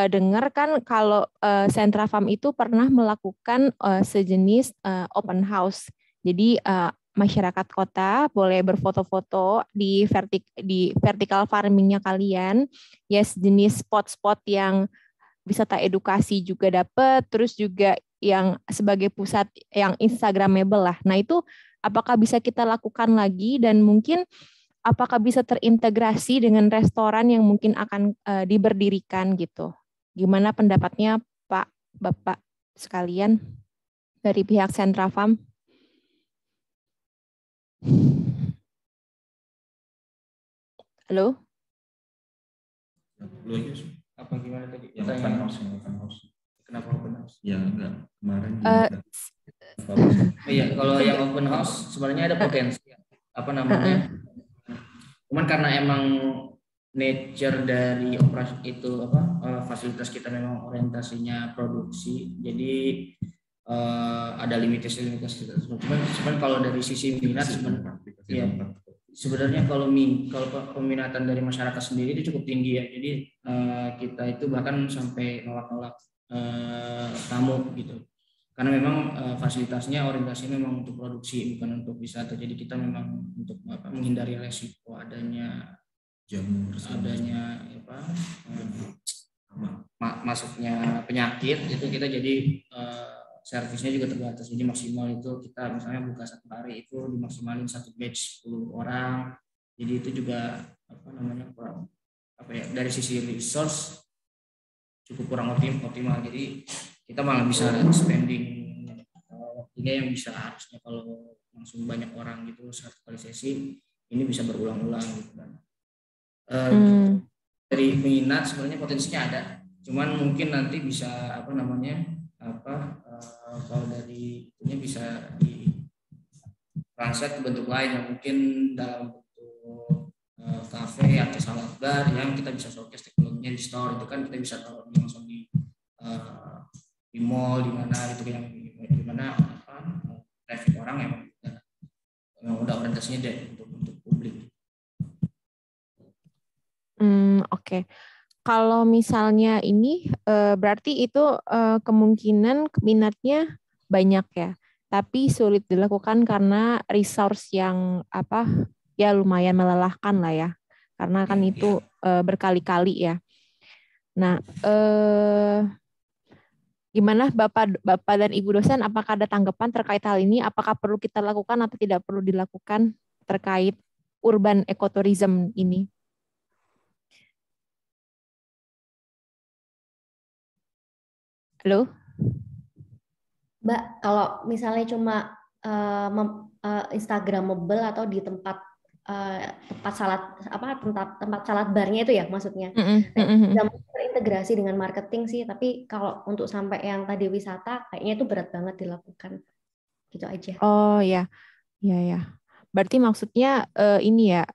dengar kan kalau Sentra Farm itu pernah melakukan sejenis open house. Jadi masyarakat kota boleh berfoto-foto di vertical farmingnya kalian, ya sejenis spot-spot yang wisata edukasi juga dapat, terus juga yang sebagai pusat yang instagramable lah. Nah itu apakah bisa kita lakukan lagi dan mungkin apakah bisa terintegrasi dengan restoran yang mungkin akan diberdirikan gitu? Gimana pendapatnya Pak, Bapak sekalian dari pihak Sentra Farm? Halo? Apa gimana tadi? Yang open house. Kenapa open house? Ya enggak, kemarin iya, kalau yang open house sebenarnya ada potensi. Apa namanya? Cuman karena emang nature dari operasi itu fasilitas kita memang orientasinya produksi, jadi ada limitasi. Cuman kalau dari sisi minat sebenarnya kalau peminatan dari masyarakat sendiri itu cukup tinggi ya. Jadi kita itu bahkan sampai nolak tamu gitu. Karena memang fasilitasnya orientasinya memang untuk produksi bukan untuk wisata. Jadi kita memang untuk menghindari resiko adanya jamur, masuknya penyakit itu kita jadi servisnya juga terbatas. Jadi maksimal itu kita misalnya buka 1 hari itu dimaksimalin 1 batch 10 orang. Jadi itu juga kurang dari sisi resource cukup kurang optimal. Jadi kita malah bisa spending waktunya yang bisa harusnya kalau langsung banyak orang gitu sertifikasi ini bisa berulang-ulang gitu kan. Dari minat sebenarnya potensinya ada, cuman mungkin nanti bisa kalau dari itunya bisa di translate ke bentuk lain yang mungkin dalam bentuk kafe atau salad bar yang kita bisa showcase teknologinya di store. Itu kan kita bisa taruh langsung di mall di mana gitu, yang di mana traffic orang yang udah orientasinya untuk publik. Oke. Kalau misalnya ini berarti itu kemungkinan minatnya banyak ya, tapi sulit dilakukan karena resource yang ya lumayan melelahkan lah ya, karena kan itu berkali-kali ya. Nah, gimana Bapak dan Ibu dosen, apakah ada tanggapan terkait hal ini? Apakah perlu kita lakukan atau tidak perlu dilakukan terkait urban ecotourism ini? Halo? Mbak, kalau misalnya cuma Instagramable atau di tempat tempat salad barnya itu ya maksudnya. Nah, terintegrasi dengan marketing sih, tapi kalau untuk sampai yang tadi wisata kayaknya itu berat banget dilakukan. Gitu aja. Oh ya. Ya. Berarti maksudnya ini ya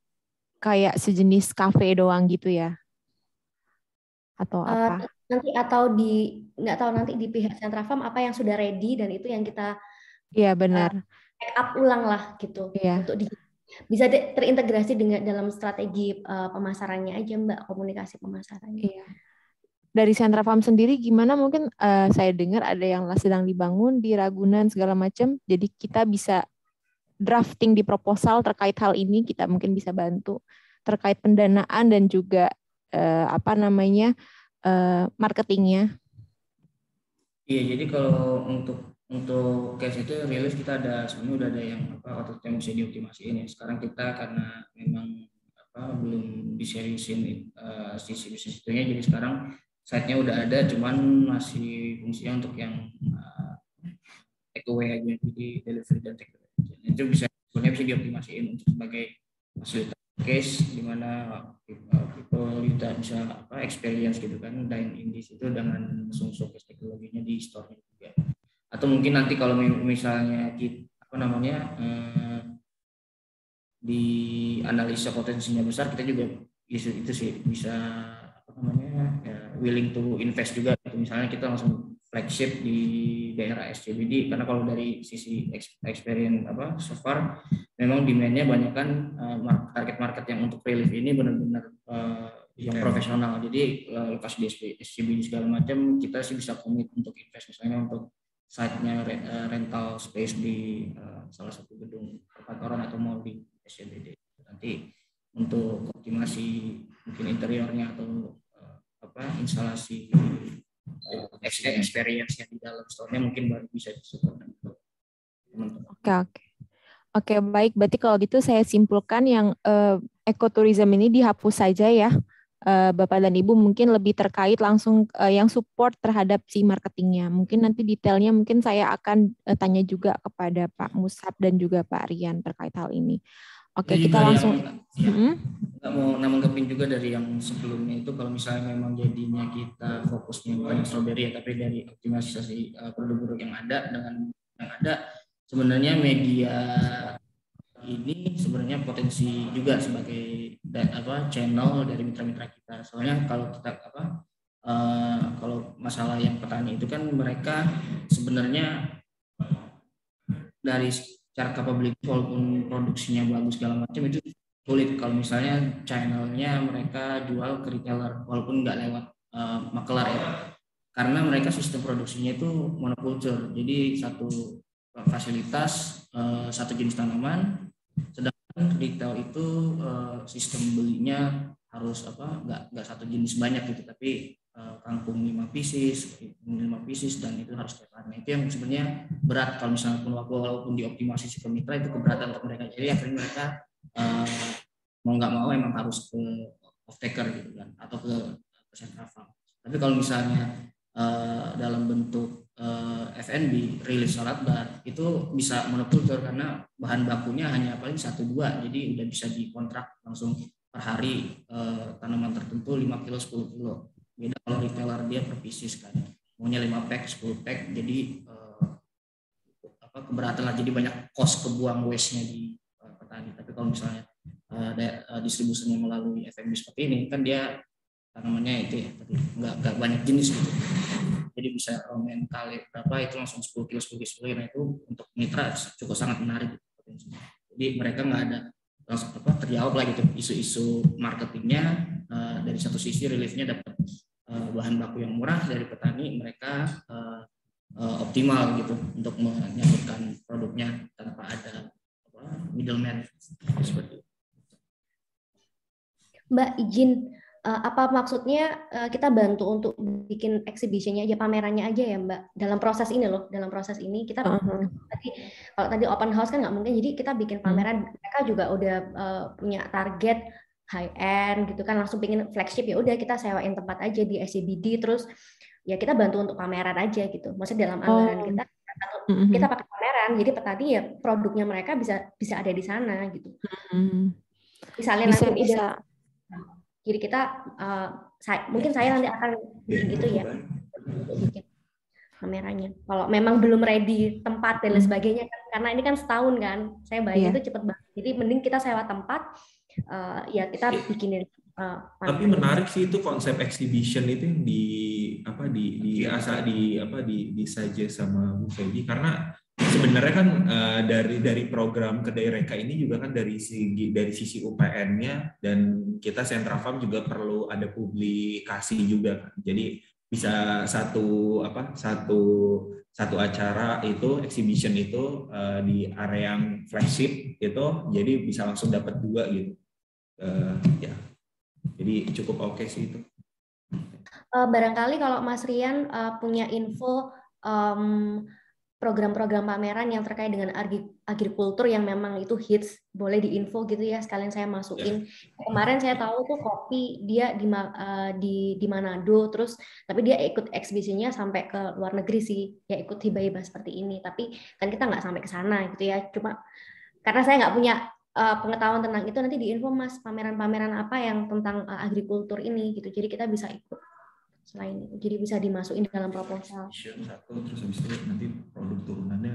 kayak sejenis kafe doang gitu ya? Atau apa? Nanti nggak tahu nanti di pihak Sentra Farm apa yang sudah ready dan itu yang kita benar. Check up ulang lah gitu untuk bisa terintegrasi dengan dalam strategi pemasarannya aja Mbak, komunikasi pemasarannya. Iya. Dari Sentra Farm sendiri gimana? Mungkin saya dengar ada yang sedang dibangun di Ragunan segala macam. Jadi kita bisa drafting di proposal terkait hal ini, kita mungkin bisa bantu terkait pendanaan dan juga marketingnya. Iya, jadi kalau untuk case itu rilis kita sebenarnya udah ada yang yang bisa dioptimasiin ya. Sekarang kita karena memang belum diseriusin sisi bisnis itunya, jadi sekarang site-nya udah ada, cuman masih fungsinya untuk yang take away aja, jadi delivery dan take away. Itu sebenarnya bisa dioptimasiin untuk sebagai fasilitas case di mana people kita bisa experience gitu kan, dine in di situ dengan langsung showcase teknologinya di store-nya juga. Atau mungkin nanti kalau misalnya kita, di analisa potensinya besar, kita juga itu sih bisa willing to invest juga. Misalnya kita langsung flagship di daerah SCBD, karena kalau dari sisi experience so far memang demand-nya banyak kan target market yang untuk relief ini benar-benar yang profesional. Jadi lokasi di SCBD segala macam kita sih bisa komit untuk invest, misalnya untuk site-nya rental space di salah satu gedung perkantoran atau mall di SCBD. Nanti untuk optimasi mungkin interiornya atau instalasi experience-nya di dalam store-nya mungkin baru bisa disupport. Oke, baik. Berarti kalau gitu saya simpulkan yang ekoturism ini dihapus saja ya, Bapak dan Ibu, mungkin lebih terkait langsung yang support terhadap si marketingnya. Mungkin nanti detailnya mungkin saya akan tanya juga kepada Pak Musab dan juga Pak Rian terkait hal ini. Oke, kita langsung. Nggak mau nanggepin juga dari yang sebelumnya itu, kalau misalnya memang jadinya kita fokusnya bukan strawberry ya, tapi dari optimalisasi produk-produk yang ada dengan yang ada, sebenarnya media ini sebenarnya potensi juga sebagai channel dari mitra-mitra kita. Soalnya kalau kita kalau masalah yang petani itu kan mereka sebenarnya dari cara capability walaupun produksinya bagus segala macam itu sulit kalau misalnya channelnya mereka jual ke retailer walaupun nggak lewat makelar ya, karena mereka sistem produksinya itu monoculture, jadi satu fasilitas satu jenis tanaman, sedangkan retail itu sistem belinya harus nggak satu jenis banyak gitu, tapi kangkung 5 pieces dan itu harus tiap hari. Itu yang sebenarnya berat kalau misalnya walaupun dioptimasi ke mitra itu keberatan untuk mereka. Jadi akhirnya mereka mau nggak mau emang harus ke off taker gitu kan, atau ke central farm. Tapi kalau misalnya dalam bentuk F&B, rilis salad bar, itu bisa monokultur karena bahan bakunya hanya paling 1-2, jadi udah bisa dikontrak langsung per hari tanaman tertentu 5 kilo 10 kilo. Beda kalau retailer dia per pieces kan, maunya 5 pack 10 pack, jadi keberatan lah, jadi banyak cost kebuang waste-nya di petani. Tapi kalau misalnya distribusinya melalui F&B seperti ini kan dia tanamannya itu ya, tapi nggak banyak jenis gitu. Jadi bisa romen kali berapa itu langsung 10 kilo. Nah itu untuk mitra cukup sangat menarik gitu. Jadi mereka nggak ada langsung terjawab lah gitu isu-isu marketingnya. Dari satu sisi reliefnya dapat bahan baku yang murah dari petani, mereka optimal gitu untuk menyalurkan produknya tanpa ada middleman seperti itu. Mbak izin, apa maksudnya kita bantu untuk bikin exhibitionnya aja, pamerannya aja ya Mbak, dalam proses ini loh, dalam proses ini kita kalau tadi open house kan nggak mungkin, jadi kita bikin pameran, mereka juga udah punya target high end gitu kan, langsung pengen flagship, ya udah kita sewain tempat aja di SCBD, terus ya kita bantu untuk pameran aja gitu, maksudnya dalam anggaran kita pakai pameran, jadi petani ya produknya mereka bisa ada di sana gitu. Misalnya nanti bisa. Jadi kita mungkin saya nanti akan bikin itu ya, bikin kameranya. Kalau memang belum ready tempat dan lain sebagainya, karena ini kan setahun kan, saya bayar itu cepet banget. Jadi mending kita sewa tempat, ya kita bikinin. Tapi menarik sih itu konsep exhibition itu yang disuggest sama Bu Feby, karena sebenarnya kan dari program Kedai Reka ini juga kan dari sisi UPN-nya, dan kita Central Farm juga perlu ada publikasi juga kan. Jadi bisa satu acara itu exhibition itu di area yang flagship itu, jadi bisa langsung dapat 2 gitu. Ya. Jadi cukup oke sih itu. Barangkali kalau Mas Rian punya info program-program pameran yang terkait dengan agrikultur yang memang itu hits, boleh diinfo gitu ya, sekalian saya masukin. Kemarin saya tahu tuh kopi dia di Manado, terus tapi dia ikut eksibisinya sampai ke luar negeri sih, ya ikut hibah-hibah seperti ini. Tapi kan kita nggak sampai ke sana gitu ya, cuma karena saya nggak punya pengetahuan tentang itu, nanti diinfo Mas pameran-pameran apa yang tentang agrikultur ini gitu, jadi kita bisa ikut. selain itu. Jadi bisa dimasukin dalam proposal. Satu, terus habis itu nanti produk turunannya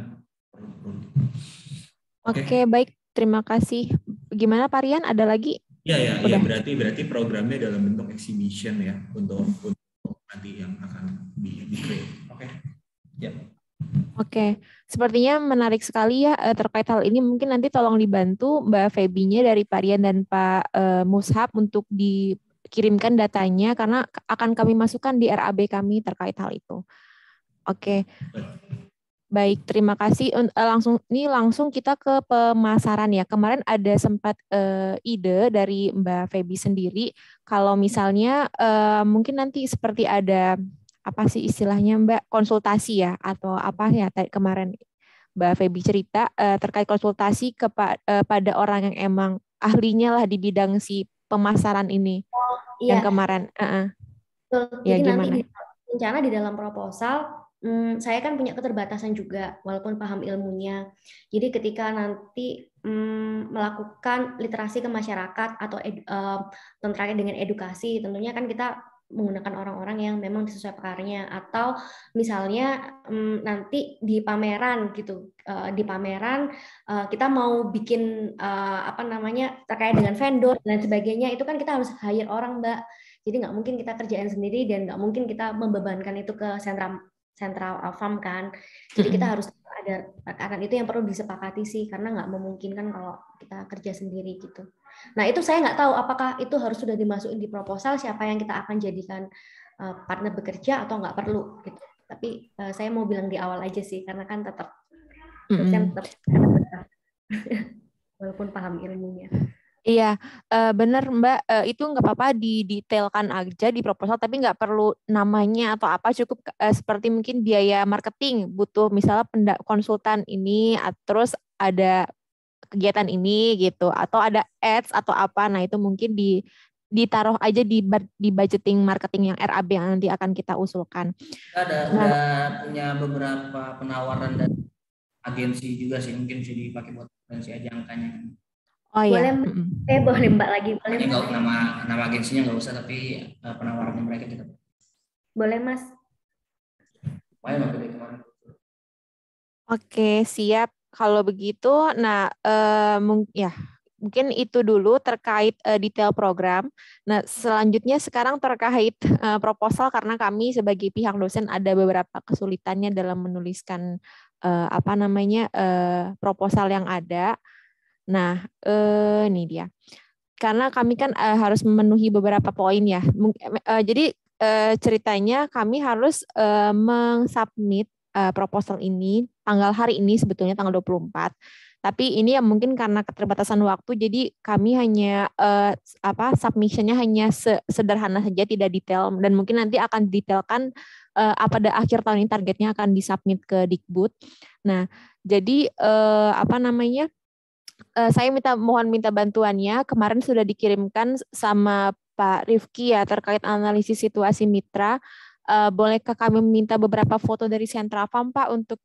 produk. Oke, baik. Terima kasih. Gimana Pak Rian? Ada lagi? Ya, berarti programnya dalam bentuk exhibition ya untuk nanti yang akan di-create. Oke. Ya. Oke, sepertinya menarik sekali ya terkait hal ini. Mungkin nanti tolong dibantu Mbak Febinya dari Pak Rian dan Pak Mushab untuk dikirimkan datanya karena akan kami masukkan di RAB kami terkait hal itu. Oke. Baik, terima kasih. Langsung kita ke pemasaran ya. Kemarin ada sempat ide dari Mbak Febi sendiri kalau misalnya mungkin nanti seperti ada apa sih istilahnya Mbak, konsultasi ya atau apa ya kemarin Mbak Febi cerita terkait konsultasi pada orang yang emang ahlinya lah di bidang si pemasaran ini yang kemarin. Ya, jadi gimana? Nanti rencana di dalam proposal saya kan punya keterbatasan juga walaupun paham ilmunya. Jadi ketika nanti melakukan literasi ke masyarakat atau terkait dengan edukasi, tentunya kan kita menggunakan orang-orang yang memang sesuai pakarnya atau misalnya nanti di pameran gitu, di pameran kita mau bikin terkait dengan vendor dan sebagainya, itu kan kita harus hire orang, Mbak. Jadi nggak mungkin kita kerjain sendiri dan nggak mungkin kita membebankan itu ke Central Farm kan. Jadi kita harus ada, karena itu yang perlu disepakati sih, karena nggak memungkinkan kalau kita kerja sendiri gitu. Nah itu saya nggak tahu apakah itu harus sudah dimasukin di proposal siapa yang kita akan jadikan partner bekerja atau nggak perlu gitu. Tapi saya mau bilang di awal aja sih, karena kan tetap walaupun paham ilmunya. Iya, benar Mbak. Itu nggak apa-apa didetailkan aja di proposal, tapi nggak perlu namanya atau apa, cukup seperti mungkin biaya marketing, butuh misalnya konsultan ini, terus ada kegiatan ini gitu, atau ada ads atau apa. Nah itu mungkin ditaruh aja di budgeting marketing yang RAB yang nanti akan kita usulkan. Kita ada punya beberapa penawaran dari agensi juga sih, mungkin bisa dipakai buat agensi aja angkanya. Oh iya. Boleh Mbak lagi. Boleh. Nama agensinya nggak usah, tapi penawarannya mereka kita. Boleh Mas. Oke, siap. Kalau begitu, nah mungkin itu dulu terkait detail program. Nah, selanjutnya sekarang terkait proposal, karena kami sebagai pihak dosen ada beberapa kesulitannya dalam menuliskan proposal yang ada. Nah, ini dia. Karena kami kan harus memenuhi beberapa poin ya. Jadi ceritanya kami harus mensubmit proposal ini tanggal hari ini, sebetulnya tanggal 24. Tapi ini ya mungkin karena keterbatasan waktu, jadi kami hanya submission-nya hanya sederhana saja, tidak detail, dan mungkin nanti akan detailkan pada akhir tahun ini targetnya akan disubmit ke Dikbud. Nah, jadi saya mohon minta bantuannya. Kemarin sudah dikirimkan sama Pak Rifki ya terkait analisis situasi mitra. Bolehkah kami meminta beberapa foto dari Central Farm Pak untuk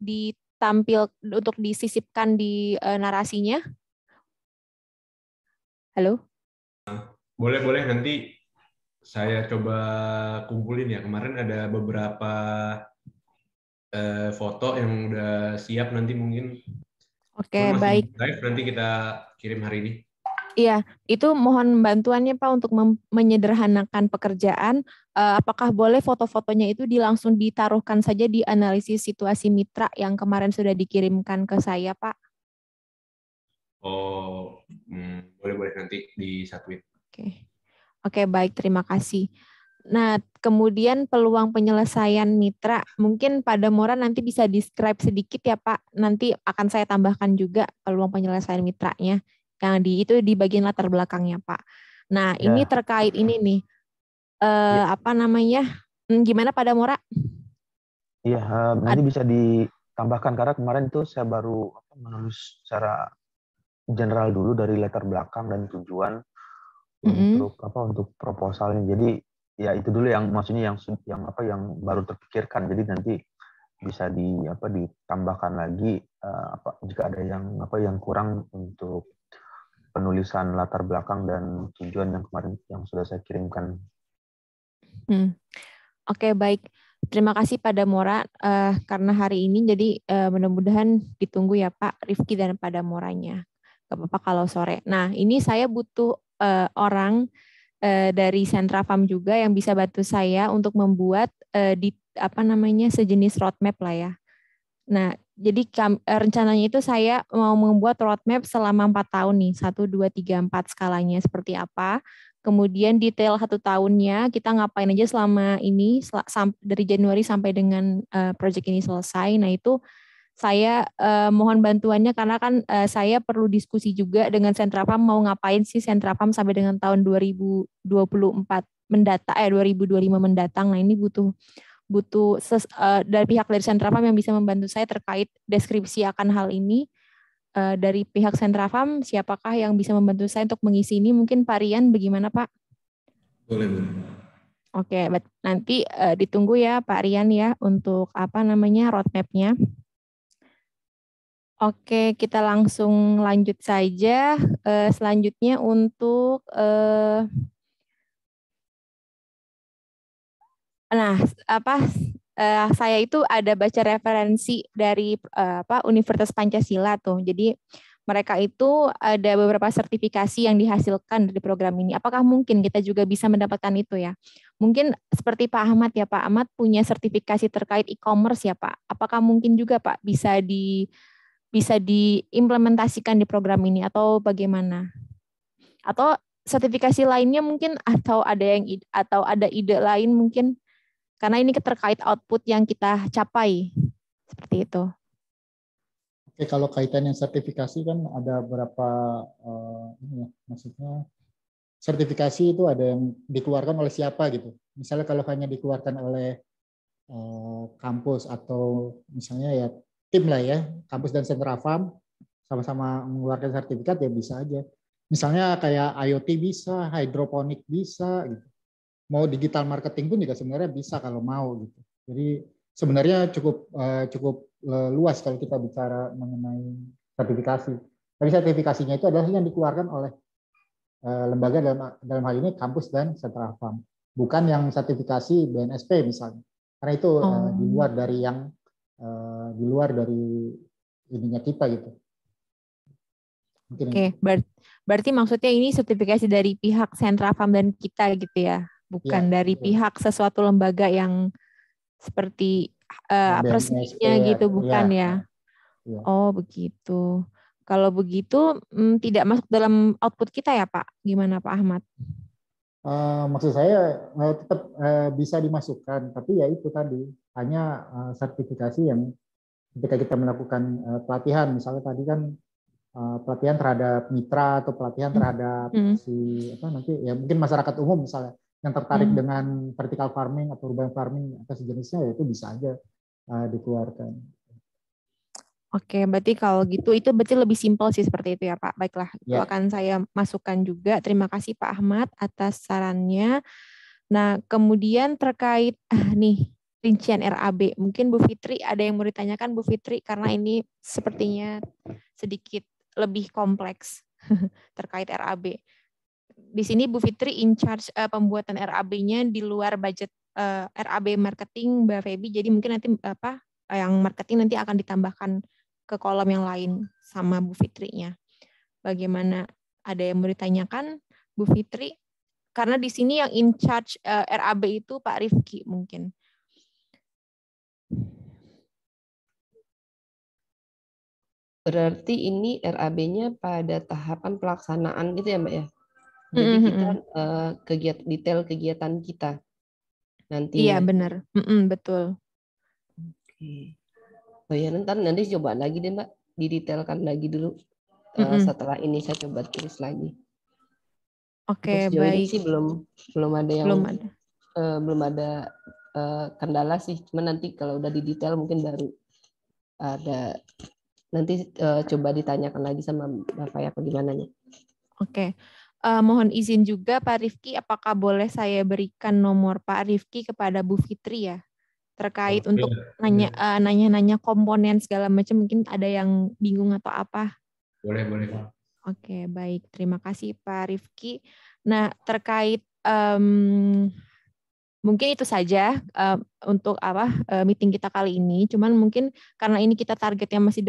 disisipkan di narasinya? Halo? Boleh nanti saya coba kumpulin ya. Kemarin ada beberapa foto yang udah siap, nanti mungkin. Oke, baik. Live nanti kita kirim hari ini. Iya, itu mohon bantuannya Pak untuk menyederhanakan pekerjaan. Apakah boleh foto-fotonya itu langsung ditaruhkan saja di analisis situasi mitra yang kemarin sudah dikirimkan ke saya, Pak? Oh, boleh nanti disatuin. Oke, baik, terima kasih. Nah, kemudian peluang penyelesaian mitra, mungkin Pak Damora nanti bisa describe sedikit ya Pak. Nanti akan saya tambahkan juga peluang penyelesaian mitranya. Yang itu di bagian latar belakangnya Pak. Nah, ini terkait ini nih, gimana Pak Damora? Iya, nanti bisa ditambahkan karena kemarin itu saya baru menulis secara general dulu dari latar belakang dan tujuan untuk proposalnya. Jadi ya itu dulu yang maksudnya yang baru terpikirkan. Jadi nanti bisa ditambahkan lagi jika ada yang kurang untuk penulisan latar belakang dan tujuan yang kemarin yang sudah saya kirimkan. Oke, baik. Terima kasih Pak Damora karena hari ini jadi mudah-mudahan ditunggu ya Pak Rifki dan Pak Damoranya. Gak apa-apa kalau sore. Nah, ini saya butuh orang dari Sentra Farm juga yang bisa bantu saya untuk membuat sejenis roadmap lah ya. Nah, jadi rencananya itu saya mau membuat roadmap selama 4 tahun nih, 1, 2, 3, 4 skalanya seperti apa. Kemudian detail 1 tahunnya kita ngapain aja selama ini, dari Januari sampai dengan project ini selesai. Nah itu saya mohon bantuannya karena kan saya perlu diskusi juga dengan Sentra Farm mau ngapain sih Sentra Farm sampai dengan tahun 2024 mendatang, 2025 mendatang. Nah ini butuh dari pihak dari Sentra Farm yang bisa membantu saya terkait deskripsi akan hal ini. Dari pihak Sentra Farm, siapakah yang bisa membantu saya untuk mengisi ini? Mungkin Pak Rian, bagaimana Pak? Boleh. Oke, nanti ditunggu ya Pak Rian ya untuk roadmap-nya. Oke, kita langsung lanjut saja. Selanjutnya untuk saya itu ada baca referensi dari Universitas Pancasila tuh. Jadi mereka itu ada beberapa sertifikasi yang dihasilkan dari program ini. Apakah mungkin kita juga bisa mendapatkan itu ya? Mungkin seperti Pak Ahmad ya, Pak Ahmad punya sertifikasi terkait e-commerce ya Pak. Apakah mungkin juga Pak bisa diimplementasikan di program ini atau bagaimana? Atau sertifikasi lainnya mungkin atau ada ide lain mungkin? Karena ini terkait output yang kita capai, seperti itu. Oke, kalau kaitannya sertifikasi kan ada beberapa, maksudnya sertifikasi itu ada yang dikeluarkan oleh siapa gitu. Misalnya kalau hanya dikeluarkan oleh kampus atau misalnya ya tim lah ya, kampus dan Sentra Farm sama-sama mengeluarkan sertifikat ya bisa aja. Misalnya kayak IoT bisa, hidroponik bisa gitu. Mau digital marketing pun juga sebenarnya bisa kalau mau gitu. Jadi sebenarnya cukup luas kalau kita bicara mengenai sertifikasi. Tapi sertifikasinya itu adalah yang dikeluarkan oleh lembaga dalam hal ini kampus dan Sentra Farm, bukan yang sertifikasi BNSP misalnya. Karena itu di luar dari ininya kita gitu. Oke, berarti maksudnya ini sertifikasi dari pihak Sentra Farm dan kita gitu ya? Bukan dari pihak sesuatu lembaga yang seperti resminya gitu, bukan ya? Oh begitu. Kalau begitu tidak masuk dalam output kita ya Pak? Gimana Pak Ahmad? Maksud saya tetap bisa dimasukkan, tapi ya itu tadi hanya sertifikasi yang ketika kita melakukan pelatihan, misalnya tadi kan pelatihan terhadap mitra atau pelatihan terhadap nanti ya mungkin masyarakat umum misalnya yang tertarik dengan vertical farming atau urban farming atau sejenisnya, ya itu bisa aja dikeluarkan. Oke, berarti kalau gitu itu berarti lebih simpel sih seperti itu ya Pak. Baiklah, itu akan saya masukkan juga. Terima kasih Pak Ahmad atas sarannya. Nah, kemudian terkait rincian RAB, mungkin Bu Fitri ada yang mau ditanyakan Bu Fitri karena ini sepertinya sedikit lebih kompleks terkait RAB. Di sini Bu Fitri in charge pembuatan RAB-nya di luar budget RAB marketing Mbak Feby. Jadi mungkin nanti yang marketing nanti akan ditambahkan ke kolom yang lain sama Bu Fitri-nya. Bagaimana, ada yang mau ditanyakan Bu Fitri? Karena di sini yang in charge RAB itu Pak Rifki mungkin. Berarti ini RAB-nya pada tahapan pelaksanaan gitu ya Mbak ya? Jadi kita detail kegiatan kita nantinya. Iya benar, betul. Oke. Oh ya nanti coba lagi deh Mbak, didetailkan lagi dulu. Setelah ini saya coba tulis lagi. Oke, sejauh baik. ini sih belum ada kendala sih. Cuma nanti kalau udah didetail mungkin baru ada. Nanti coba ditanyakan lagi sama Bapak ya bagaimana-nya. Oke. Mohon izin juga Pak Rifki, apakah boleh saya berikan nomor Pak Rifki kepada Bu Fitri ya? Terkait untuk nanya-nanya komponen segala macam, mungkin ada yang bingung atau apa? Boleh Pak. Oke, baik. Terima kasih Pak Rifki. Nah, terkait Mungkin itu saja untuk meeting kita kali ini. Cuman mungkin karena ini kita targetnya masih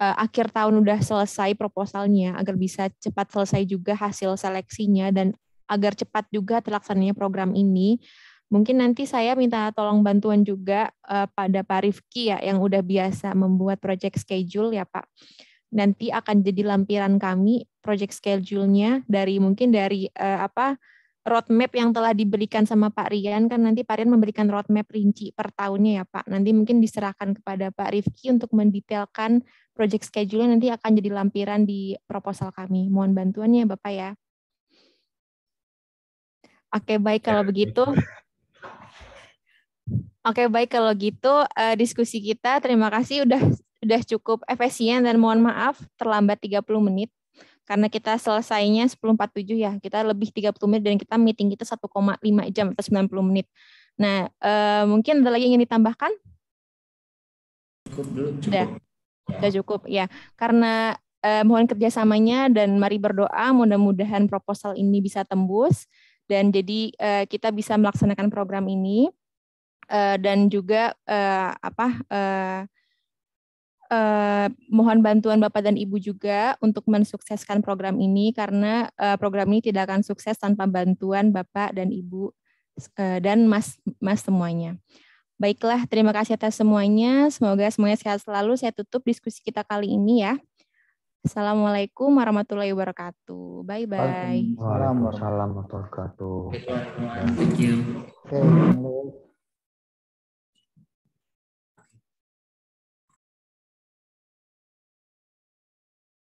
akhir tahun udah selesai proposalnya, agar bisa cepat selesai juga hasil seleksinya dan agar cepat juga terlaksananya program ini. Mungkin nanti saya minta tolong bantuan juga pada Pak Rifki ya, yang udah biasa membuat project schedule ya Pak. Nanti akan jadi lampiran kami project schedule-nya dari roadmap yang telah diberikan sama Pak Rian, kan nanti Pak Rian memberikan roadmap rinci per tahunnya ya Pak. Nanti mungkin diserahkan kepada Pak Rifki untuk mendetailkan project schedule nanti akan jadi lampiran di proposal kami. Mohon bantuannya Bapak ya. Oke, baik kalau begitu. Oke, baik kalau gitu diskusi kita terima kasih udah cukup efisien dan mohon maaf terlambat 30 menit. Karena kita selesainya 10.47 ya, kita lebih 30 menit dan kita meeting kita 1,5 jam atau 90 menit. Nah, mungkin ada lagi yang ingin ditambahkan? Sudah cukup ya. Karena mohon kerjasamanya dan mari berdoa mudah-mudahan proposal ini bisa tembus dan jadi kita bisa melaksanakan program ini dan juga mohon bantuan Bapak dan Ibu juga untuk mensukseskan program ini karena program ini tidak akan sukses tanpa bantuan Bapak dan Ibu dan Mas semuanya. Baiklah, terima kasih atas semuanya. Semoga semuanya sehat selalu. Saya tutup diskusi kita kali ini ya. Assalamualaikum warahmatullahi wabarakatuh. Bye-bye. Waalaikumsalam warahmatullahi wabarakatuh. Thank you. Oke.